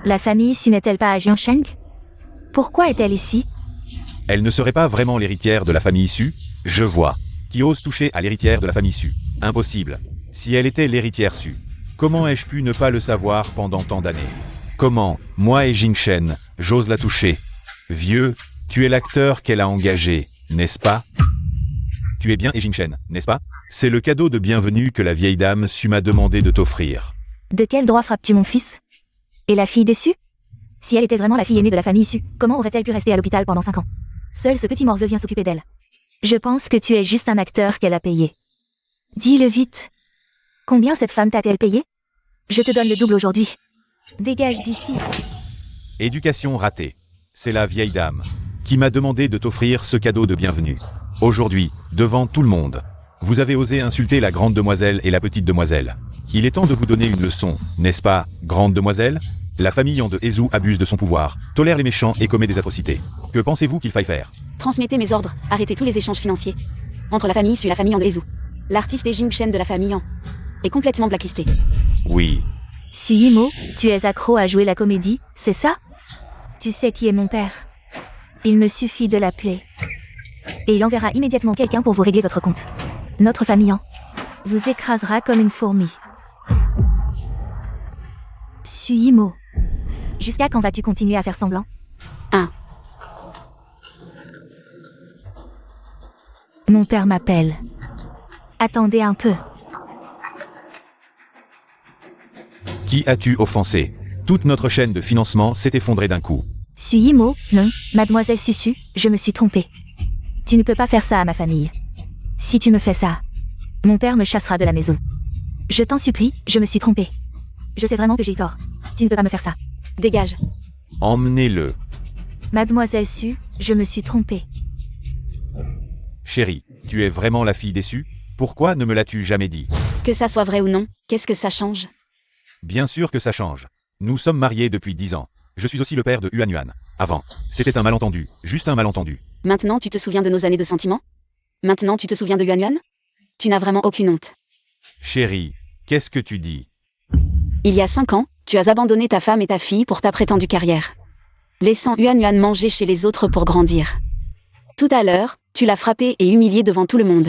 La famille Su n'est-elle pas à Jiangsheng? Pourquoi est-elle ici? Elle ne serait pas vraiment l'héritière de la famille Su? Je vois. Qui ose toucher à l'héritière de la famille Su? Impossible. Si elle était l'héritière Su, comment ai-je pu ne pas le savoir pendant tant d'années? Comment, moi et Jingshen, j'ose la toucher? Vieux, tu es l'acteur qu'elle a engagé, n'est-ce pas? Tu es bien et Jingshen, n'est-ce pas? C'est le cadeau de bienvenue que la vieille dame Su m'a demandé de t'offrir. De quel droit frappes-tu mon fils? Et la fille déçue? Si elle était vraiment la fille aînée de la famille Su, comment aurait-elle pu rester à l'hôpital pendant 5 ans? Seul ce petit morveux vient s'occuper d'elle. Je pense que tu es juste un acteur qu'elle a payé. Dis-le vite. Combien cette femme t'a-t-elle payé? Je te donne le double aujourd'hui. Dégage d'ici. Éducation ratée. C'est la vieille dame qui m'a demandé de t'offrir ce cadeau de bienvenue. Aujourd'hui, devant tout le monde, vous avez osé insulter la grande demoiselle et la petite demoiselle. Il est temps de vous donner une leçon, n'est-ce pas, grande demoiselle? La famille Yang de Hezu abuse de son pouvoir, tolère les méchants et commet des atrocités. Que pensez-vous qu'il faille faire? Transmettez mes ordres, arrêtez tous les échanges financiers. Entre la famille Su et la famille Yang de Hezu. L'artiste et Jingshen de la famille Yang est complètement blacklisté. Oui. Su Yimo, tu es accro à jouer la comédie, c'est ça? Tu sais qui est mon père. Il me suffit de l'appeler. Et il enverra immédiatement quelqu'un pour vous régler votre compte. Notre famille Yang vous écrasera comme une fourmi. Su Yimo. Jusqu'à quand vas-tu continuer à faire semblant? 1. Mon père m'appelle. Attendez un peu. Qui as-tu offensé? Toute notre chaîne de financement s'est effondrée d'un coup. Su Yimo, non, mademoiselle Susu, je me suis trompée. Tu ne peux pas faire ça à ma famille. Si tu me fais ça, mon père me chassera de la maison. Je t'en supplie, je me suis trompée. Je sais vraiment que j'ai eu tort. Tu ne peux pas me faire ça. Dégage. Emmenez-le. Mademoiselle Su, je me suis trompée. Chérie, tu es vraiment la fille déçue? Pourquoi ne me l'as-tu jamais dit? Que ça soit vrai ou non, qu'est-ce que ça change? Bien sûr que ça change. Nous sommes mariés depuis 10 ans. Je suis aussi le père de Yuan. Avant, c'était un malentendu, juste un malentendu. Maintenant tu te souviens de nos années de sentiments? Maintenant tu te souviens de Yuan? Tu n'as vraiment aucune honte. Chérie, qu'est-ce que tu dis? Il y a 5 ans, tu as abandonné ta femme et ta fille pour ta prétendue carrière. Laissant Yuan manger chez les autres pour grandir. Tout à l'heure, tu l'as frappé et humilié devant tout le monde.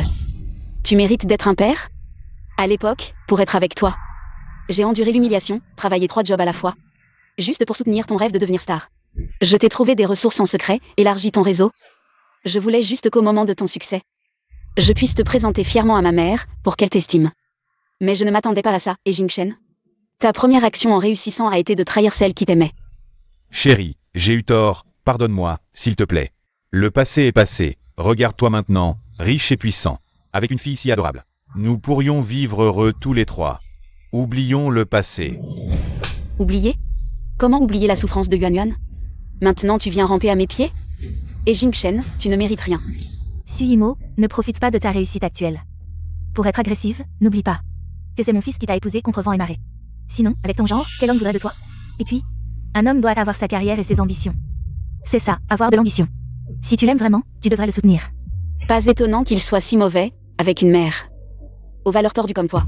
Tu mérites d'être un père? À l'époque, pour être avec toi. J'ai enduré l'humiliation, travaillé 3 jobs à la fois. Juste pour soutenir ton rêve de devenir star. Je t'ai trouvé des ressources en secret, élargi ton réseau. Je voulais juste qu'au moment de ton succès, je puisse te présenter fièrement à ma mère, pour qu'elle t'estime. Mais je ne m'attendais pas à ça, et Jingshen. Ta première action en réussissant a été de trahir celle qui t'aimait. Chérie, j'ai eu tort, pardonne-moi, s'il te plaît. Le passé est passé, regarde-toi maintenant, riche et puissant, avec une fille si adorable. Nous pourrions vivre heureux tous les 3. Oublions le passé. Oublier? Comment oublier la souffrance de Yuan? Maintenant tu viens ramper à mes pieds? Et Jingshen, tu ne mérites rien. Su Yimo, ne profite pas de ta réussite actuelle. Pour être agressive, n'oublie pas que c'est mon fils qui t'a épousé contre vent et marée. Sinon, avec ton genre, quel homme voudrait de toi? Et puis, un homme doit avoir sa carrière et ses ambitions. C'est ça, avoir de l'ambition. Si tu l'aimes vraiment, tu devrais le soutenir. Pas étonnant qu'il soit si mauvais, avec une mère aux valeurs tordues comme toi.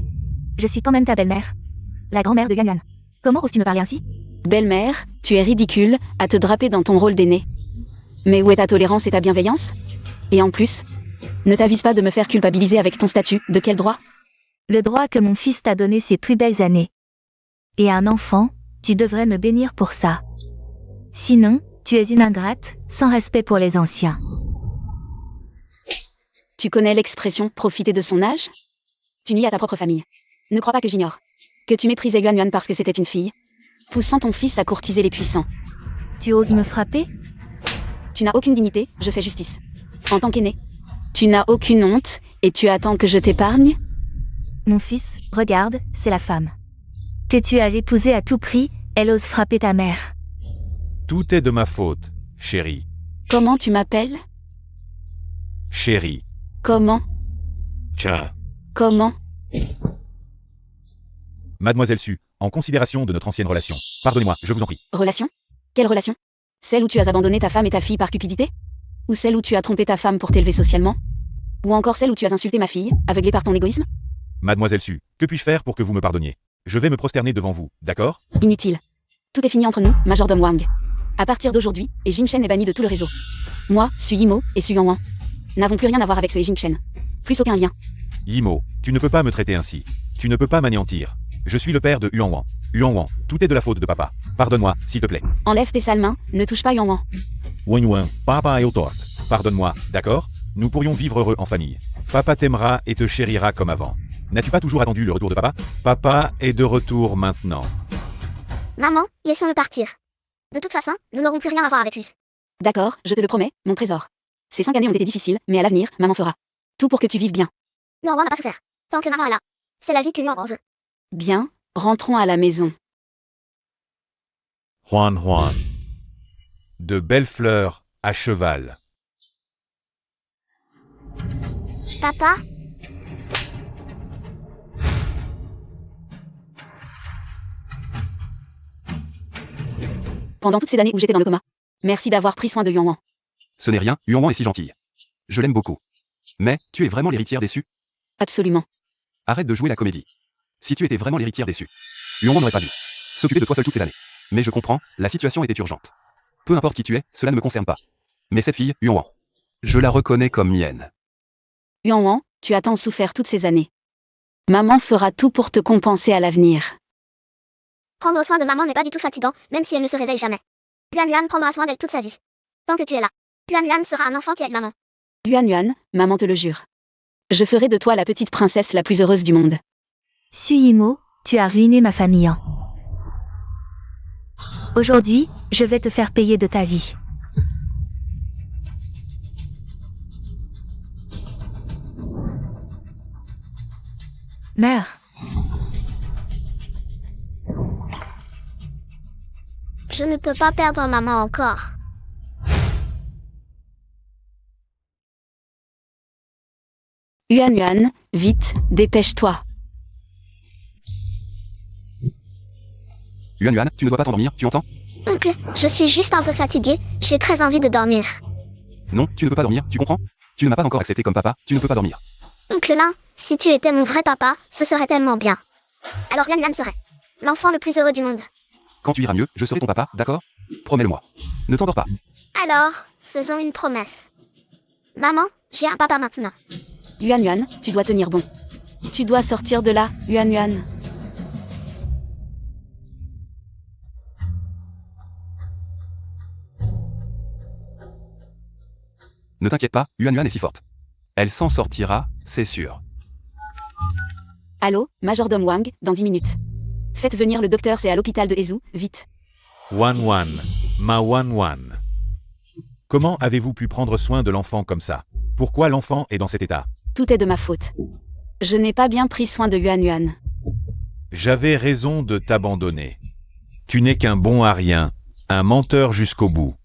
Je suis quand même ta belle-mère. La grand-mère de Yuan. Comment oses-tu me parler ainsi? Belle-mère, tu es ridicule, à te draper dans ton rôle d'aîné. Mais où est ta tolérance et ta bienveillance? Et en plus, ne t'avise pas de me faire culpabiliser avec ton statut, de quel droit? Le droit que mon fils t'a donné ses plus belles années. Et un enfant, tu devrais me bénir pour ça. Sinon, tu es une ingrate, sans respect pour les anciens. Tu connais l'expression « profiter de son âge » ? Tu nuis à ta propre famille. Ne crois pas que j'ignore que tu méprisais Yuan parce que c'était une fille, poussant ton fils à courtiser les puissants. Tu oses me frapper? Tu n'as aucune dignité, je fais justice. En tant qu'aîné, tu n'as aucune honte, et tu attends que je t'épargne? Mon fils, regarde, c'est la femme que tu as épousée à tout prix, elle ose frapper ta mère. Tout est de ma faute, chérie. Comment tu m'appelles? Chérie. Comment? Tiens. Comment? Mademoiselle Su, en considération de notre ancienne relation, pardonnez-moi, je vous en prie. Relation? Quelle relation? Celle où tu as abandonné ta femme et ta fille par cupidité? Ou celle où tu as trompé ta femme pour t'élever socialement? Ou encore celle où tu as insulté ma fille, aveuglée par ton égoïsme? Mademoiselle Su, que puis-je faire pour que vous me pardonniez? Je vais me prosterner devant vous, d'accord? Inutile. Tout est fini entre nous, majordome Wang. À partir d'aujourd'hui, et Jim Chen est banni de tout le réseau. Moi, Su Yimo, et Su Yuanwan n'avons plus rien à voir avec ce Jim Chen. Plus aucun lien. Yimo, tu ne peux pas me traiter ainsi. Tu ne peux pas m'anéantir. Je suis le père de Yuanwan. Yuanwan, tout est de la faute de papa. Pardonne-moi, s'il te plaît. Enlève tes sales mains, ne touche pas Yuanwan. Yuanwan, papa est au tort. Pardonne-moi, d'accord? Nous pourrions vivre heureux en famille. Papa t'aimera et te chérira comme avant. N'as-tu pas toujours attendu le retour de papa? Papa est de retour maintenant. Maman, laissons-le partir. De toute façon, nous n'aurons plus rien à voir avec lui. D'accord, je te le promets, mon trésor. Ces 5 années ont été difficiles, mais à l'avenir, maman fera tout pour que tu vives bien. Yuanwan n'a pas souffert. Tant que maman est là. C'est la vie que Yuanwan veut. Bien, rentrons à la maison. Juan Juan. De belles fleurs à cheval. Papa? Pendant toutes ces années où j'étais dans le coma. Merci d'avoir pris soin de Yuanwan. Ce n'est rien, Yuanwan est si gentille. Je l'aime beaucoup. Mais, tu es vraiment l'héritière déçue? Absolument. Arrête de jouer la comédie. Si tu étais vraiment l'héritière déçue, Yuanwan n'aurait pas dû s'occuper de toi seul toutes ces années. Mais je comprends, la situation était urgente. Peu importe qui tu es, cela ne me concerne pas. Mais cette fille, Yuanwan, je la reconnais comme mienne. Yuanwan, tu as tant souffert toutes ces années. Maman fera tout pour te compenser à l'avenir. Prendre soin de maman n'est pas du tout fatigant, même si elle ne se réveille jamais. Yuan prendra soin d'elle toute sa vie. Tant que tu es là. Yuan sera un enfant qui aide maman. Yuan, maman te le jure. Je ferai de toi la petite princesse la plus heureuse du monde. Su Yimo, tu as ruiné ma famille. Aujourd'hui, je vais te faire payer de ta vie. Meurs. Je ne peux pas perdre maman encore. Yuan, vite, dépêche-toi. Yuan, tu ne dois pas t'endormir, tu entends? Oncle, je suis juste un peu fatiguée, j'ai très envie de dormir. Non, tu ne peux pas dormir, tu comprends? Tu ne m'as pas encore accepté comme papa, tu ne peux pas dormir. Oncle Lin, si tu étais mon vrai papa, ce serait tellement bien. Alors Yuan serait l'enfant le plus heureux du monde. Quand tu iras mieux, je serai ton papa, d'accord? Promets-le-moi. Ne t'endors pas. Alors, faisons une promesse. Maman, j'ai un papa maintenant. Yuan, tu dois tenir bon. Tu dois sortir de là, Yuan. Ne t'inquiète pas, Yuan est si forte. Elle s'en sortira, c'est sûr. Allô, majordome Wang, dans 10 minutes. Faites venir le docteur, c'est à l'hôpital de Hezu, vite. Wan, ma Wan. Comment avez-vous pu prendre soin de l'enfant comme ça? Pourquoi l'enfant est dans cet état? Tout est de ma faute. Je n'ai pas bien pris soin de Yuan. J'avais raison de t'abandonner. Tu n'es qu'un bon à rien, un menteur jusqu'au bout.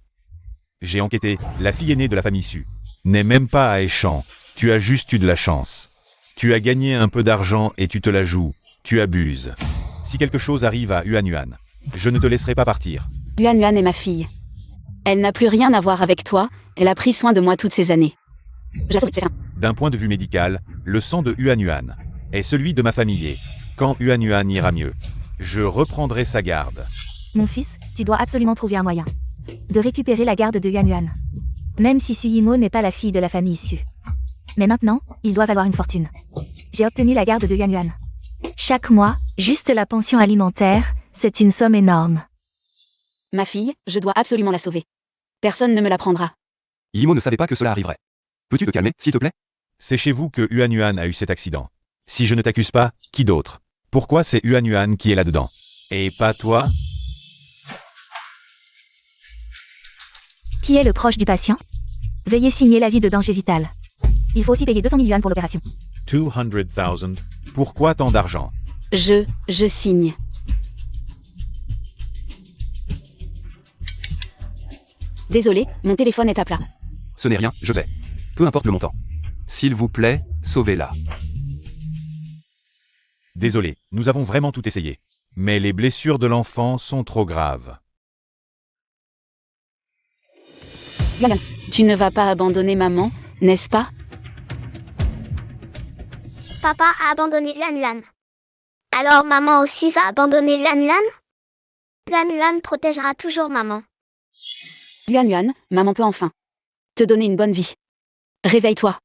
J'ai enquêté, la fille aînée de la famille Su n'est même pas à Échamp, tu as juste eu de la chance. Tu as gagné un peu d'argent et tu te la joues, tu abuses. Si quelque chose arrive à Yuan, je ne te laisserai pas partir. Yuan est ma fille. Elle n'a plus rien à voir avec toi, elle a pris soin de moi toutes ces années. J'assure, c'est ça. D'un point de vue médical, le sang de Yuan est celui de ma famille et, quand Yuan ira mieux, je reprendrai sa garde. Mon fils, tu dois absolument trouver un moyen de récupérer la garde de Yuan. Même si Su Yimo n'est pas la fille de la famille Su. Mais maintenant, il doit valoir une fortune. J'ai obtenu la garde de Yuan. Chaque mois, juste la pension alimentaire, c'est une somme énorme. Ma fille, je dois absolument la sauver. Personne ne me la prendra. Yimo ne savait pas que cela arriverait. Peux-tu te calmer, s'il te plaît? C'est chez vous que Yuan a eu cet accident. Si je ne t'accuse pas, qui d'autre? Pourquoi c'est Yuan qui est là-dedans? Et pas toi? Qui est le proche du patient? Veuillez signer l'avis de danger vital. Il faut aussi payer 200 000 yuan pour l'opération. 200,000. Pourquoi tant d'argent? Je signe. Désolé, mon téléphone est à plat. Ce n'est rien, je vais. Peu importe le montant. S'il vous plaît, sauvez-la. Désolé, nous avons vraiment tout essayé. Mais les blessures de l'enfant sont trop graves. Yuan, tu ne vas pas abandonner maman, n'est-ce pas? Papa a abandonné Yuan Yuan. Alors maman aussi va abandonner Yuan Yuan? Yuan Yuan protégera toujours maman. Yuan, maman peut enfin te donner une bonne vie. Réveille-toi.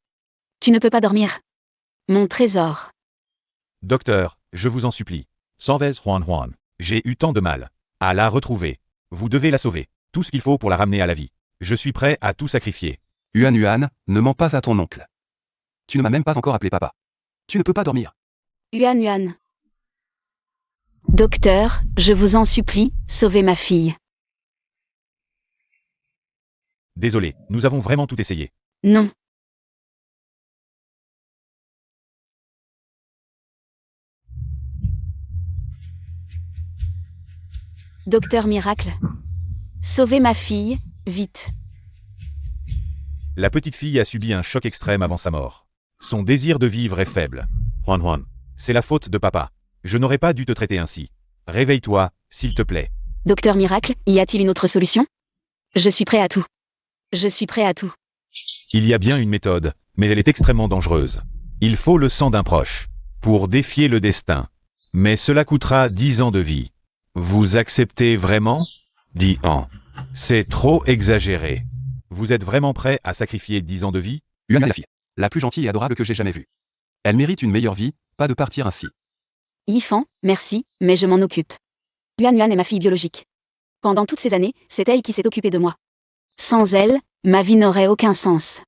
Tu ne peux pas dormir. Mon trésor. Docteur, je vous en supplie. Sanvez Huan. J'ai eu tant de mal à la retrouver. Vous devez la sauver. Tout ce qu'il faut pour la ramener à la vie. Je suis prêt à tout sacrifier. Yuan, ne mens pas à ton oncle. Tu ne m'as même pas encore appelé papa. Tu ne peux pas dormir. Yuan. Docteur, je vous en supplie, sauvez ma fille. Désolé, nous avons vraiment tout essayé. Non. Docteur Miracle. Sauvez ma fille, vite. La petite fille a subi un choc extrême avant sa mort. Son désir de vivre est faible. Huan, c'est la faute de papa. Je n'aurais pas dû te traiter ainsi. Réveille-toi, s'il te plaît. Docteur Miracle, y a-t-il une autre solution? Je suis prêt à tout. Je suis prêt à tout. Il y a bien une méthode, mais elle est extrêmement dangereuse. Il faut le sang d'un proche pour défier le destin. Mais cela coûtera 10 ans de vie. Vous acceptez vraiment? 10 ans. C'est trop exagéré. Vous êtes vraiment prêt à sacrifier 10 ans de vie? Yuan est la fille, la plus gentille et adorable que j'ai jamais vue. Elle mérite une meilleure vie, pas de partir ainsi. Yifan, merci, mais je m'en occupe. Yuan est ma fille biologique. Pendant toutes ces années, c'est elle qui s'est occupée de moi. Sans elle, ma vie n'aurait aucun sens.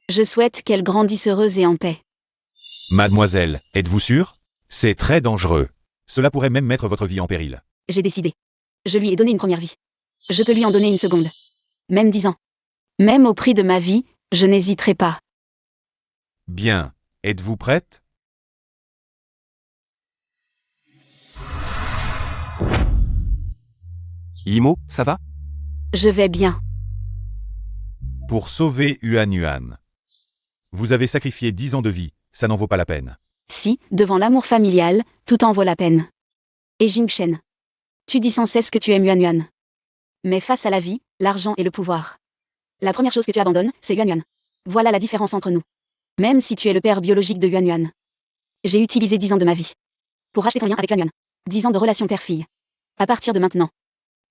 Je souhaite qu'elle grandisse heureuse et en paix. Mademoiselle, êtes-vous sûre? C'est très dangereux. Cela pourrait même mettre votre vie en péril. J'ai décidé. Je lui ai donné une première vie. Je peux lui en donner une seconde. Même 10 ans. Même au prix de ma vie, je n'hésiterai pas. Bien. Êtes-vous prête? Imo, ça va? Je vais bien. Pour sauver Yuan. Vous avez sacrifié 10 ans de vie, ça n'en vaut pas la peine. Si, devant l'amour familial, tout en vaut la peine. Et Jingshen. Tu dis sans cesse que tu aimes Yuan. Mais face à la vie, l'argent et le pouvoir. La première chose que tu abandonnes, c'est Yuan. Voilà la différence entre nous. Même si tu es le père biologique de Yuan. J'ai utilisé 10 ans de ma vie pour acheter ton lien avec Yuan. 10 ans de relation père-fille. À partir de maintenant,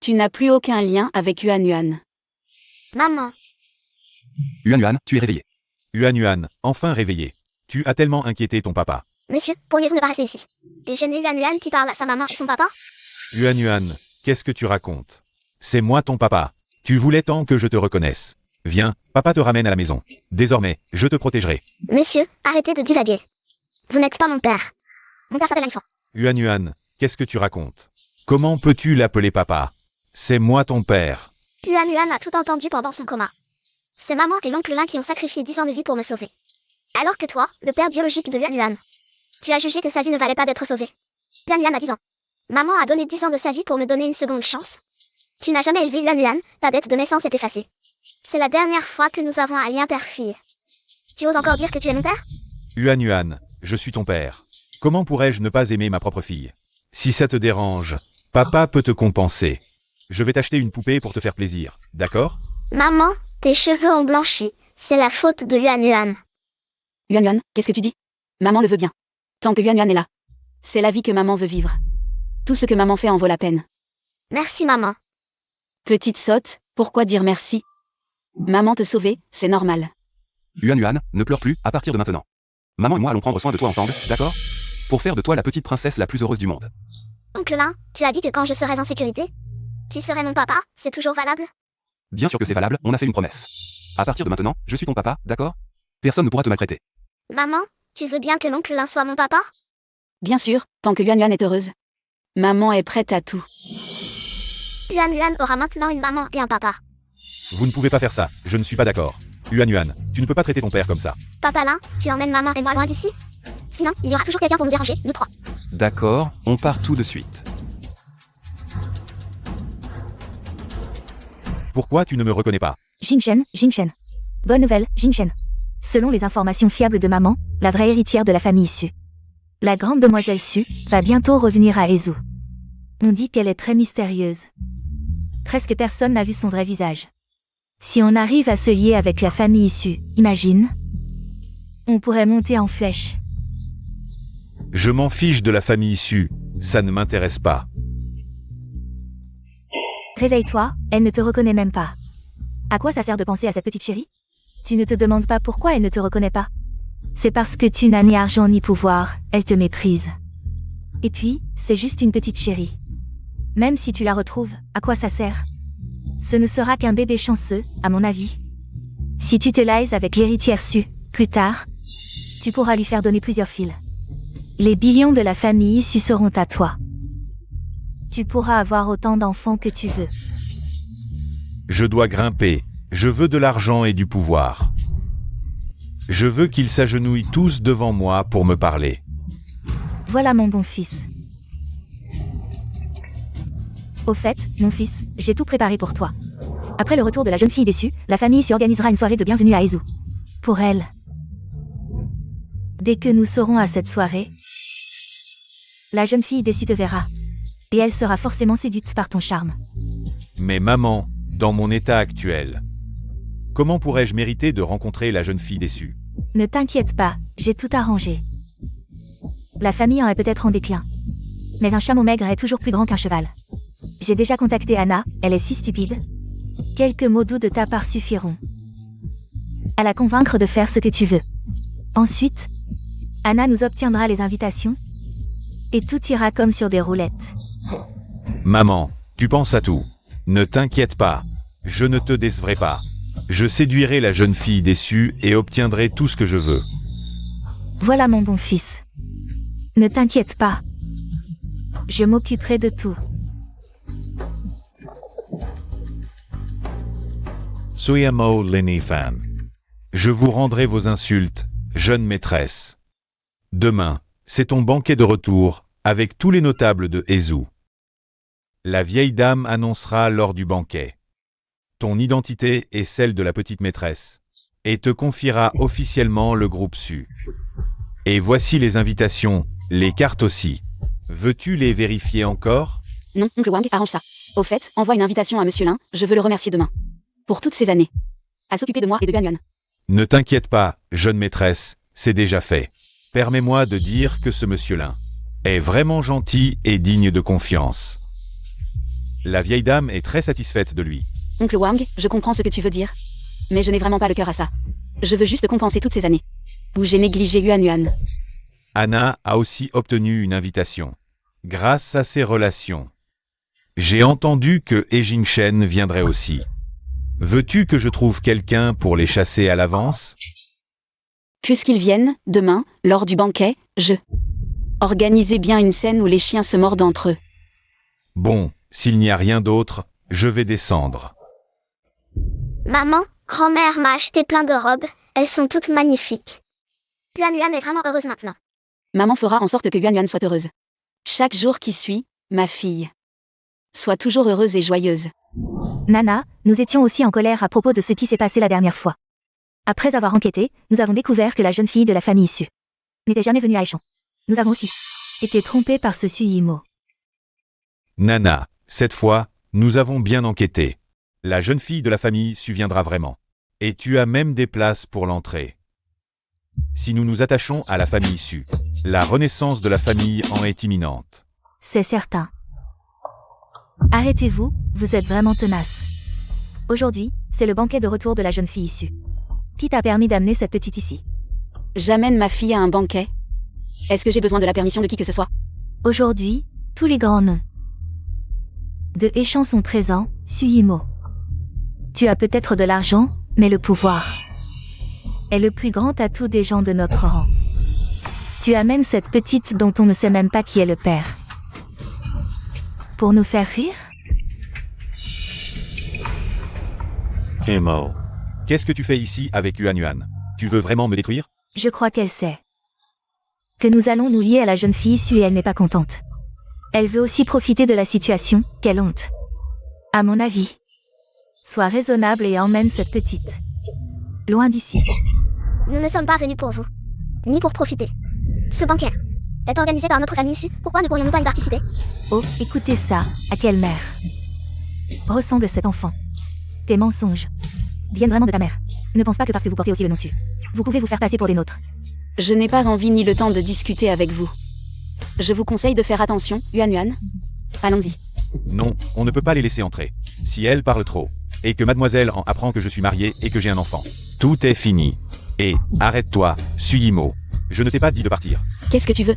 tu n'as plus aucun lien avec Yuan. Maman. Yuan, tu es réveillé. Yuan, enfin réveillé. Tu as tellement inquiété ton papa. Monsieur, pourriez-vous ne pas rester ici? Et gêner Yuan qui parle à sa maman et son papa? Yuan, qu'est-ce que tu racontes? C'est moi ton papa. Tu voulais tant que je te reconnaisse. Viens, papa te ramène à la maison. Désormais, je te protégerai. Monsieur, arrêtez de divaguer. Vous n'êtes pas mon père. Mon père s'appelle Alifan. Yuan, qu'est-ce que tu racontes? Comment peux-tu l'appeler papa? C'est moi ton père. Yuan a tout entendu pendant son coma. C'est maman et l'oncle Lin qui ont sacrifié 10 ans de vie pour me sauver. Alors que toi, le père biologique de Yuan, tu as jugé que sa vie ne valait pas d'être sauvée. Yuan a 10 ans. Maman a donné 10 ans de sa vie pour me donner une seconde chance. Tu n'as jamais élevé Yuan, ta dette de naissance est effacée. C'est la dernière fois que nous avons un lien père-fille. Tu oses encore dire que tu es mon père? Yuan, je suis ton père. Comment pourrais-je ne pas aimer ma propre fille? Si ça te dérange, papa peut te compenser. Je vais t'acheter une poupée pour te faire plaisir, d'accord? Maman, tes cheveux ont blanchi. C'est la faute de Yuan. Yuan, qu'est-ce que tu dis? Maman le veut bien. Tant que Yuan est là. C'est la vie que maman veut vivre. Tout ce que maman fait en vaut la peine. Merci maman. Petite sotte, pourquoi dire merci? Maman te sauver, c'est normal. Yuan, ne pleure plus, à partir de maintenant. Maman et moi allons prendre soin de toi ensemble, d'accord? Pour faire de toi la petite princesse la plus heureuse du monde. Oncle Lin, tu as dit que quand je serais en sécurité, tu serais mon papa, c'est toujours valable? Bien sûr que c'est valable, on a fait une promesse. À partir de maintenant, je suis ton papa, d'accord? Personne ne pourra te maltraiter. Maman, tu veux bien que l'oncle Lin soit mon papa? Bien sûr, tant que Yuan est heureuse. Maman est prête à tout. Yuan aura maintenant une maman et un papa. Vous ne pouvez pas faire ça, je ne suis pas d'accord. Yuan, tu ne peux pas traiter ton père comme ça. Papa là, tu emmènes maman et moi loin d'ici? Sinon, il y aura toujours quelqu'un pour nous déranger, nous trois. D'accord, on part tout de suite. Pourquoi tu ne me reconnais pas? Jingchen. Bonne nouvelle, Jingchen. Selon les informations fiables de maman, la vraie héritière de la famille Su, la grande demoiselle Su, va bientôt revenir à Ezu. On dit qu'elle est très mystérieuse. Presque personne n'a vu son vrai visage. Si on arrive à se lier avec la famille Su, imagine, on pourrait monter en flèche. Je m'en fiche de la famille issue, ça ne m'intéresse pas. Réveille-toi, elle ne te reconnaît même pas. À quoi ça sert de penser à cette petite chérie? Tu ne te demandes pas pourquoi elle ne te reconnaît pas. C'est parce que tu n'as ni argent ni pouvoir, elle te méprise. Et puis, c'est juste une petite chérie. Même si tu la retrouves, à quoi ça sert? Ce ne sera qu'un bébé chanceux, à mon avis. Si tu te lies avec l'héritière Su, plus tard, tu pourras lui faire donner plusieurs fils. Les billions de la famille Su seront à toi. Tu pourras avoir autant d'enfants que tu veux. Je dois grimper, je veux de l'argent et du pouvoir. Je veux qu'ils s'agenouillent tous devant moi pour me parler. Voilà mon bon fils. Au fait, mon fils, j'ai tout préparé pour toi. Après le retour de la jeune fille déçue, la famille Su organisera une soirée de bienvenue à Ezu. Pour elle. Dès que nous serons à cette soirée, la jeune fille déçue te verra. Et elle sera forcément séduite par ton charme. Mais maman, dans mon état actuel, comment pourrais-je mériter de rencontrer la jeune fille déçue? Ne t'inquiète pas, j'ai tout arrangé. La famille en est peut-être en déclin. Mais un chameau maigre est toujours plus grand qu'un cheval. J'ai déjà contacté Anna, elle est si stupide. Quelques mots doux de ta part suffiront à la convaincre de faire ce que tu veux. Ensuite, Anna nous obtiendra les invitations. Et tout ira comme sur des roulettes. Maman, tu penses à tout. Ne t'inquiète pas. Je ne te décevrai pas. Je séduirai la jeune fille déçue et obtiendrai tout ce que je veux. Voilà mon bon fils. Ne t'inquiète pas. Je m'occuperai de tout. Soyamo Lenny Fan. Je vous rendrai vos insultes, jeune maîtresse. Demain, c'est ton banquet de retour, avec tous les notables de Ezu. La vieille dame annoncera lors du banquet ton identité et celle de la petite maîtresse, et te confiera officiellement le groupe Su. Et voici les invitations, les cartes aussi. Veux-tu les vérifier encore? Non, oncle Wang, arrange ça. Au fait, envoie une invitation à Monsieur Lin, je veux le remercier demain. Pour toutes ces années. À s'occuper de moi et de Yuan. Ne t'inquiète pas, jeune maîtresse, c'est déjà fait. Permets-moi de dire que ce monsieur Lin est vraiment gentil et digne de confiance. La vieille dame est très satisfaite de lui. Oncle Wang, je comprends ce que tu veux dire. Mais je n'ai vraiment pas le cœur à ça. Je veux juste compenser toutes ces années où j'ai négligé Yuan. Anna a aussi obtenu une invitation. Grâce à ses relations. J'ai entendu que Jingchen viendrait aussi. Veux-tu que je trouve quelqu'un pour les chasser à l'avance? Puisqu'ils viennent, demain, lors du banquet, organisez bien une scène où les chiens se mordent entre eux. Bon, s'il n'y a rien d'autre, je vais descendre. Maman, grand-mère m'a acheté plein de robes, elles sont toutes magnifiques. Yuan est vraiment heureuse maintenant. Maman fera en sorte que Yuan soit heureuse. Chaque jour qui suit, ma fille. Sois toujours heureuse et joyeuse. Nana, nous étions aussi en colère à propos de ce qui s'est passé la dernière fois. Après avoir enquêté, nous avons découvert que la jeune fille de la famille Su n'était jamais venue à Aishan. Nous avons aussi été trompés par ce Suyimo. Nana, cette fois, nous avons bien enquêté. La jeune fille de la famille Su viendra vraiment. Et tu as même des places pour l'entrée. Si nous nous attachons à la famille Su, la renaissance de la famille en est imminente. C'est certain. Arrêtez-vous, vous êtes vraiment tenace. Aujourd'hui, c'est le banquet de retour de la jeune fille issue. Qui t'a permis d'amener cette petite ici? J'amène ma fille à un banquet. Est-ce que j'ai besoin de la permission de qui que ce soit? Aujourd'hui, tous les grands noms de Aishan sont présents, Suyimo. Tu as peut-être de l'argent, mais le pouvoir est le plus grand atout des gens de notre rang. Tu amènes cette petite dont on ne sait même pas qui est le père. Pour nous faire rire? Emo. Qu'est-ce que tu fais ici avec Yuan Yuan? Tu veux vraiment me détruire? Je crois qu'elle sait que nous allons nous lier à la jeune fille issue et elle n'est pas contente. Elle veut aussi profiter de la situation, quelle honte. À mon avis, sois raisonnable et emmène cette petite loin d'ici. Nous ne sommes pas venus pour vous, ni pour profiter. Ce banquet est organisé par notre famille issue. Pourquoi ne pourrions-nous pas y participer? Oh, écoutez ça, à quelle mère ressemble cet enfant? Tes mensonges viennent vraiment de ta mère. Ne pense pas que parce que vous portez aussi le nom su, vous pouvez vous faire passer pour des nôtres. Je n'ai pas envie ni le temps de discuter avec vous. Je vous conseille de faire attention, Yuan Yuan. Allons-y. Non, on ne peut pas les laisser entrer. Si elle parle trop, et que mademoiselle en apprend que je suis marié et que j'ai un enfant, tout est fini. Et, arrête-toi, Suyimo. Je ne t'ai pas dit de partir. Qu'est-ce que tu veux?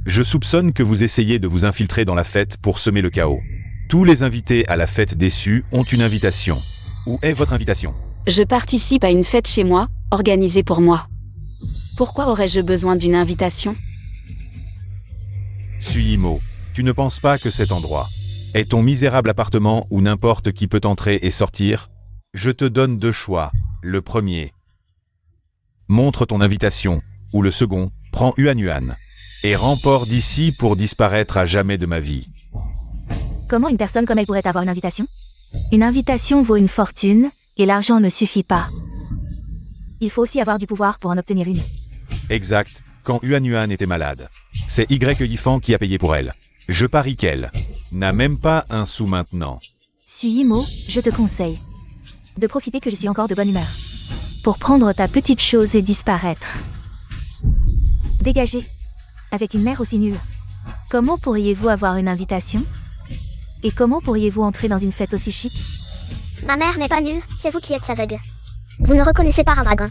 Je soupçonne que vous essayez de vous infiltrer dans la fête pour semer le chaos. Tous les invités à la fête déçue ont une invitation. Où est votre invitation? Je participe à une fête chez moi, organisée pour moi. Pourquoi aurais-je besoin d'une invitation? Suyimo, tu ne penses pas que cet endroit est ton misérable appartement où n'importe qui peut entrer et sortir? Je te donne deux choix. Le premier, montre ton invitation, ou le second, prends Yuan Yuan et remport d'ici pour disparaître à jamais de ma vie. Comment une personne comme elle pourrait avoir une invitation? Une invitation vaut une fortune, et l'argent ne suffit pas. Il faut aussi avoir du pouvoir pour en obtenir une. Exact, quand Yuan Yuan était malade. C'est Y Yifan qui a payé pour elle. Je parie qu'elle n'a même pas un sou maintenant. Suyimo, je te conseille de profiter que je suis encore de bonne humeur pour prendre ta petite chose et disparaître. Dégagez. Avec une mère aussi nulle. Comment pourriez-vous avoir une invitation? Et comment pourriez-vous entrer dans une fête aussi chic? Ma mère n'est pas nulle, c'est vous qui êtes aveugle. Vous ne reconnaissez pas un dragon.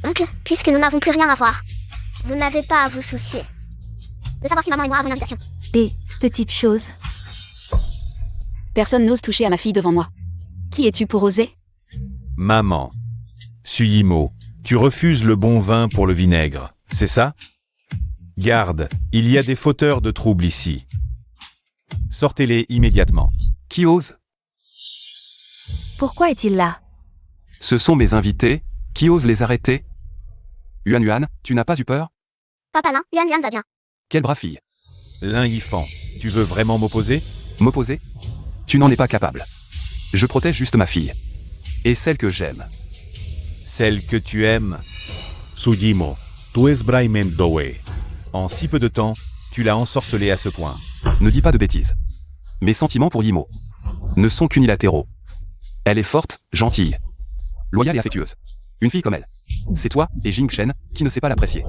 Oncle, puisque nous n'avons plus rien à voir, vous n'avez pas à vous soucier de savoir si maman et moi avons une invitation. Et, petite chose, Personne n'ose toucher à ma fille devant moi. Qui es-tu pour oser? Maman. Suyimo, tu refuses le bon vin pour le vinaigre, c'est ça? Garde, il y a des fauteurs de troubles ici. Sortez-les immédiatement. Qui ose? pourquoi est-il là? Ce sont mes invités, qui ose les arrêter? Yuan Yuan, tu n'as pas eu peur? Papa Lin, Yuan Yuan va bien. Quelle brave fille. Lin Yifan, tu veux vraiment m'opposer? M'opposer? Tu n'en es pas capable. Je protège juste ma fille. Et celle que j'aime. Celle que tu aimes? Suyimo, tu es Braimen Doe. En si peu de temps, tu l'as ensorcelée à ce point. Ne dis pas de bêtises. Mes sentiments pour Yimo ne sont qu'unilatéraux. Elle est forte, gentille, loyale et affectueuse. Une fille comme elle. C'est toi et Jing Shen qui ne sait pas l'apprécier.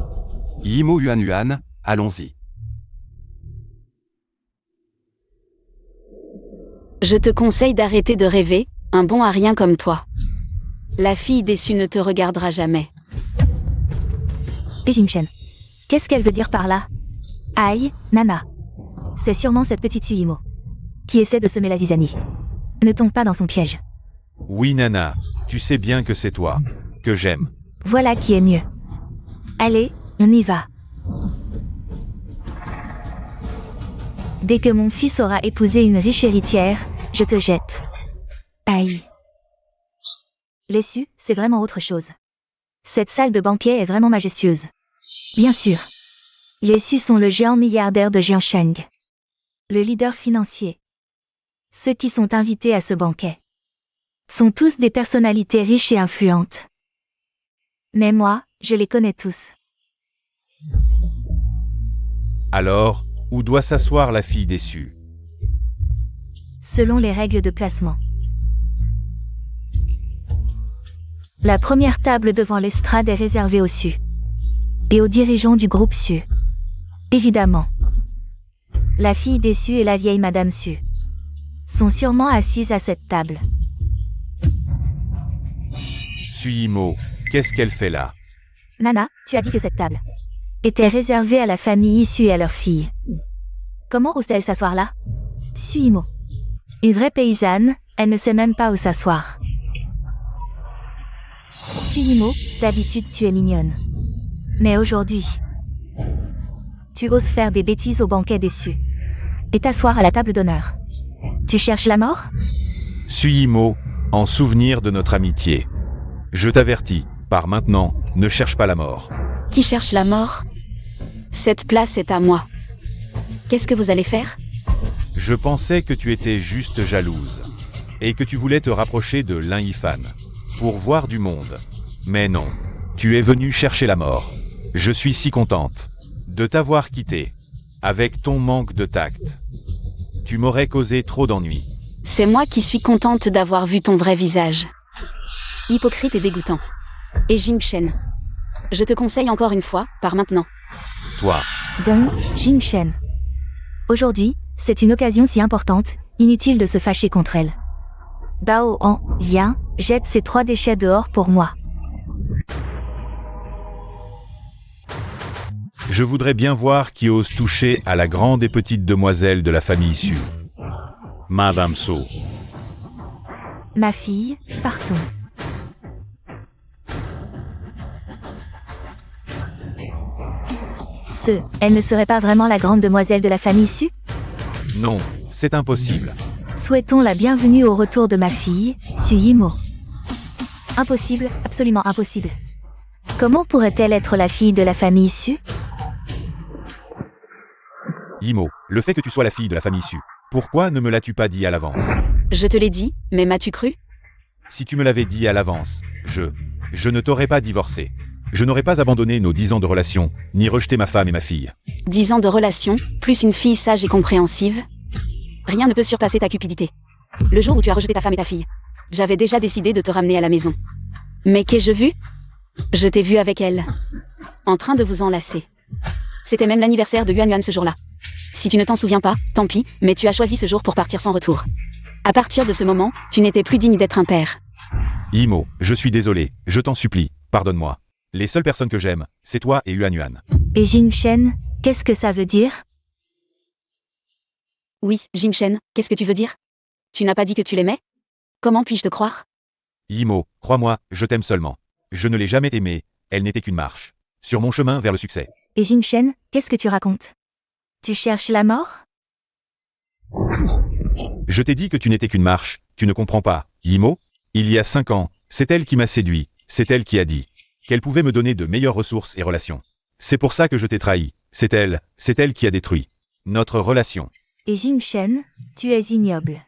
Yimo Yuan Yuan, allons-y. Je te conseille d'arrêter de rêver, un bon à rien comme toi. La fille déçue ne te regardera jamais. Et Jingchen. Qu'est-ce qu'elle veut dire par là? Aïe, Nana. C'est sûrement cette petite Suyimo qui essaie de semer la zizanie. Ne tombe pas dans son piège. Oui Nana, tu sais bien que c'est toi, que j'aime. Voilà qui est mieux. Allez, on y va. Dès que mon fils aura épousé une riche héritière, je te jette. Aïe. L'essu, c'est vraiment autre chose. Cette salle de banquet est vraiment majestueuse. Bien sûr. Les Su sont le géant milliardaire de Jiansheng. Le leader financier. Ceux qui sont invités à ce banquet sont tous des personnalités riches et influentes. Mais moi, je les connais tous. Alors, où doit s'asseoir la fille déçue? Selon les règles de placement. La première table devant l'estrade est réservée aux Su et aux dirigeants du groupe Su. Évidemment. La fille déçue et la vieille Madame Su sont sûrement assises à cette table. Suyimo, qu'est-ce qu'elle fait là? Nana, tu as dit que cette table était réservée à la famille issue et à leurs filles. Comment ose-t-elle s'asseoir là? Suyimo. Une vraie paysanne, elle ne sait même pas où s'asseoir. Suyimo, d'habitude tu es mignonne. Mais aujourd'hui, tu oses faire des bêtises au banquet déçu et t'asseoir à la table d'honneur. Tu cherches la mort? Suyimo, en souvenir de notre amitié. Je t'avertis, par maintenant, ne cherche pas la mort. Qui cherche la mort? Cette place est à moi. Qu'est-ce que vous allez faire? Je pensais que tu étais juste jalouse, et que tu voulais te rapprocher de Lin-Yifan, pour voir du monde. Mais non, tu es venue chercher la mort. Je suis si contente de t'avoir quitté, avec ton manque de tact. Tu m'aurais causé trop d'ennuis. C'est moi qui suis contente d'avoir vu ton vrai visage. Hypocrite et dégoûtant. Et Jingchen. Je te conseille encore une fois, par maintenant. Toi, Bon, Jingchen. Aujourd'hui, c'est une occasion si importante, inutile de se fâcher contre elle. Bao Han, viens, jette ces 3 déchets dehors pour moi. je voudrais bien voir qui ose toucher à la grande et petite demoiselle de la famille Su. Madame So. Ma fille, partons. Elle ne serait pas vraiment la grande demoiselle de la famille Su? Non, c'est impossible. Souhaitons la bienvenue au retour de ma fille, Su Yimo. Impossible, absolument impossible. Comment pourrait-elle être la fille de la famille Su? Yimo, le fait que tu sois la fille de la famille Su, pourquoi ne me l'as-tu pas dit à l'avance? Je te l'ai dit, mais m'as-tu cru? Si tu me l'avais dit à l'avance, je ne t'aurais pas divorcé. Je n'aurais pas abandonné nos 10 ans de relation, ni rejeté ma femme et ma fille. 10 ans de relation, plus une fille sage et compréhensive. Rien ne peut surpasser ta cupidité. Le jour où tu as rejeté ta femme et ta fille, j'avais déjà décidé de te ramener à la maison. Mais qu'ai-je vu? Je t'ai vu avec elle, en train de vous enlacer. C'était même l'anniversaire de Yuan Yuan ce jour-là. Si tu ne t'en souviens pas, tant pis, mais tu as choisi ce jour pour partir sans retour. À partir de ce moment, tu n'étais plus digne d'être un père. Yimo, je suis désolé, je t'en supplie, pardonne-moi. Les seules personnes que j'aime, c'est toi et Yuan Yuan. Et Jingchen, qu'est-ce que ça veut dire? Oui, Jingchen, qu'est-ce que tu veux dire? Tu n'as pas dit que tu l'aimais? Comment puis-je te croire? Yimo, crois-moi, je t'aime seulement. Je ne l'ai jamais aimée, elle n'était qu'une marche. Sur mon chemin vers le succès. Et Jingchen, qu'est-ce que tu racontes? Tu cherches la mort? Je t'ai dit que tu n'étais qu'une marche, tu ne comprends pas. Yimo, il y a 5 ans, c'est elle qui m'a séduit, c'est elle qui a dit qu'elle pouvait me donner de meilleures ressources et relations. C'est pour ça que je t'ai trahi, c'est elle qui a détruit notre relation. Et Jingchen, tu es ignoble.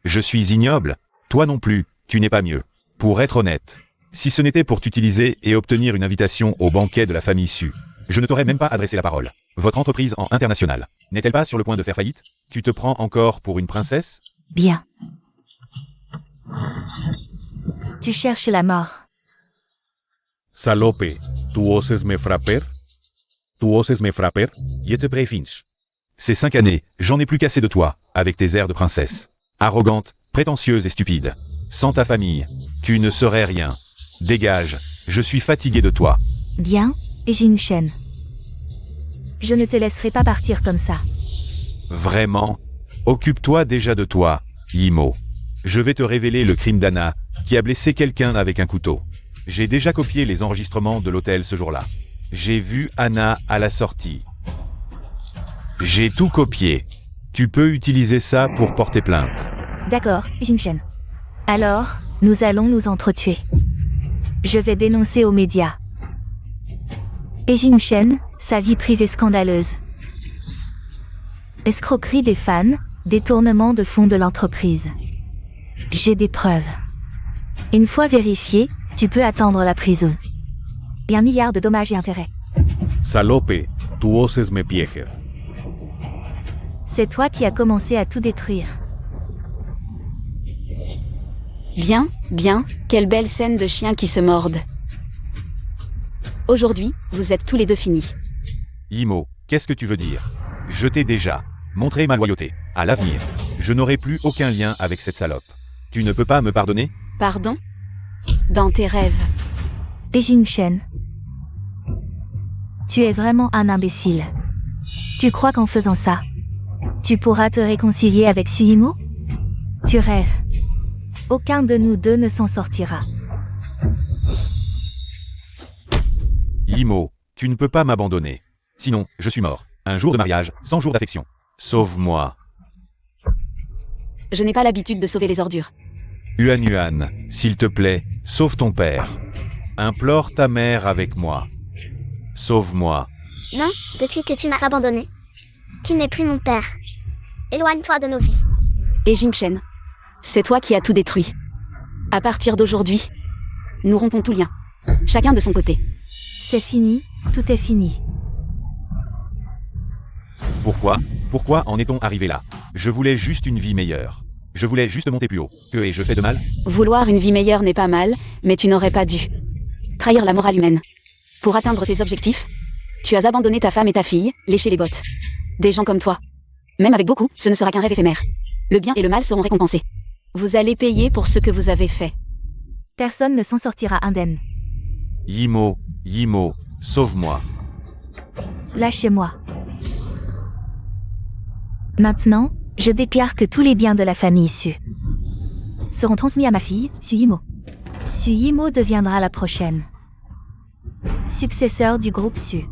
Je suis ignoble, toi non plus, tu n'es pas mieux. Pour être honnête, si ce n'était pour t'utiliser et obtenir une invitation au banquet de la famille Su, je ne t'aurais même pas adressé la parole. Votre entreprise en international, n'est-elle pas sur le point de faire faillite? Tu te prends encore pour une princesse? Bien. Tu cherches la mort. Salope, tu oses me frapper? Tu oses me frapper? Je te préviens. Ces 5 années, j'en ai plus qu'assez de toi, avec tes airs de princesse. Arrogante, prétentieuse et stupide. Sans ta famille, tu ne serais rien. Dégage, je suis fatigué de toi. Bien, et Jingchen. Je ne te laisserai pas partir comme ça. Vraiment? Occupe-toi déjà de toi, Yimo. Je vais te révéler le crime d'Anna, qui a blessé quelqu'un avec un couteau. J'ai déjà copié les enregistrements de l'hôtel ce jour-là. J'ai vu Anna à la sortie. J'ai tout copié. Tu peux utiliser ça pour porter plainte. D'accord, Jingchen. Alors, nous allons nous entretuer. Je vais dénoncer aux médias. Et Jingchen, sa vie privée scandaleuse. Escroquerie des fans, détournement de fonds de l'entreprise. J'ai des preuves. Une fois vérifié, tu peux attendre la prison. Et 1 milliard de dommages et intérêts. Salope, tu oses me pieger. C'est toi qui as commencé à tout détruire. Bien, bien, quelle belle scène de chiens qui se mordent. Aujourd'hui, vous êtes tous les deux finis. Yimo, qu'est-ce que tu veux dire? Je t'ai déjà montré ma loyauté. À l'avenir, je n'aurai plus aucun lien avec cette salope. Tu ne peux pas me pardonner? Pardon? Dans tes rêves. Et Jingchen. Tu es vraiment un imbécile. Tu crois qu'en faisant ça, tu pourras te réconcilier avec Suimo? Tu rêves. Aucun de nous deux ne s'en sortira. Yimo, tu ne peux pas m'abandonner. Sinon, je suis mort. Un jour de mariage, 100 jours d'affection. Sauve-moi. Je n'ai pas l'habitude de sauver les ordures. Yuan Yuan, s'il te plaît, sauve ton père. Implore ta mère avec moi. Sauve-moi. Non, depuis que tu m'as abandonné. Tu n'es plus mon père. Éloigne-toi de nos vies. Et Jingchen, c'est toi qui as tout détruit. À partir d'aujourd'hui, nous rompons tout lien. Chacun de son côté. C'est fini, tout est fini. Pourquoi en est-on arrivé là? Je voulais juste une vie meilleure. Je voulais juste monter plus haut. Que ai-je fait de mal? Vouloir une vie meilleure n'est pas mal, mais tu n'aurais pas dû. Trahir la morale humaine. Pour atteindre tes objectifs, tu as abandonné ta femme et ta fille, léché les bottes. Des gens comme toi. Même avec beaucoup, ce ne sera qu'un rêve éphémère. Le bien et le mal seront récompensés. Vous allez payer pour ce que vous avez fait. Personne ne s'en sortira indemne. Yimo, sauve-moi. Lâchez-moi. Maintenant, je déclare que tous les biens de la famille Su seront transmis à ma fille, Su Yimo. Su Yimo deviendra la prochaine successeur du groupe Su.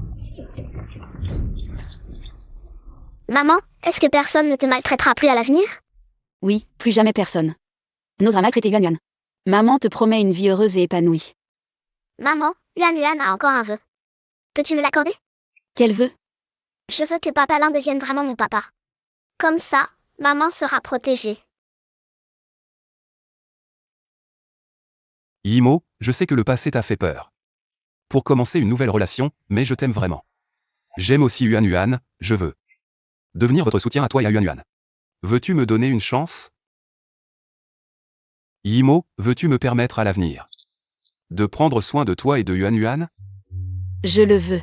Maman, est-ce que personne ne te maltraitera plus à l'avenir? Oui, plus jamais personne n'osera maltraiter Yuan Yuan. Maman te promet une vie heureuse et épanouie. Maman, Yuan Yuan a encore un vœu. Peux-tu me l'accorder? Quel vœu? Je veux que Papa Lin devienne vraiment mon papa. Comme ça, maman sera protégée. Yimo, je sais que le passé t'a fait peur. Pour commencer une nouvelle relation, mais je t'aime vraiment. J'aime aussi Yuan Yuan, je veux devenir votre soutien à toi et à Yuan Yuan. Veux-tu me donner une chance? Yimo, veux-tu me permettre à l'avenir de prendre soin de toi et de Yuan Yuan? Je le veux.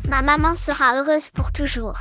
Ma maman sera heureuse pour toujours.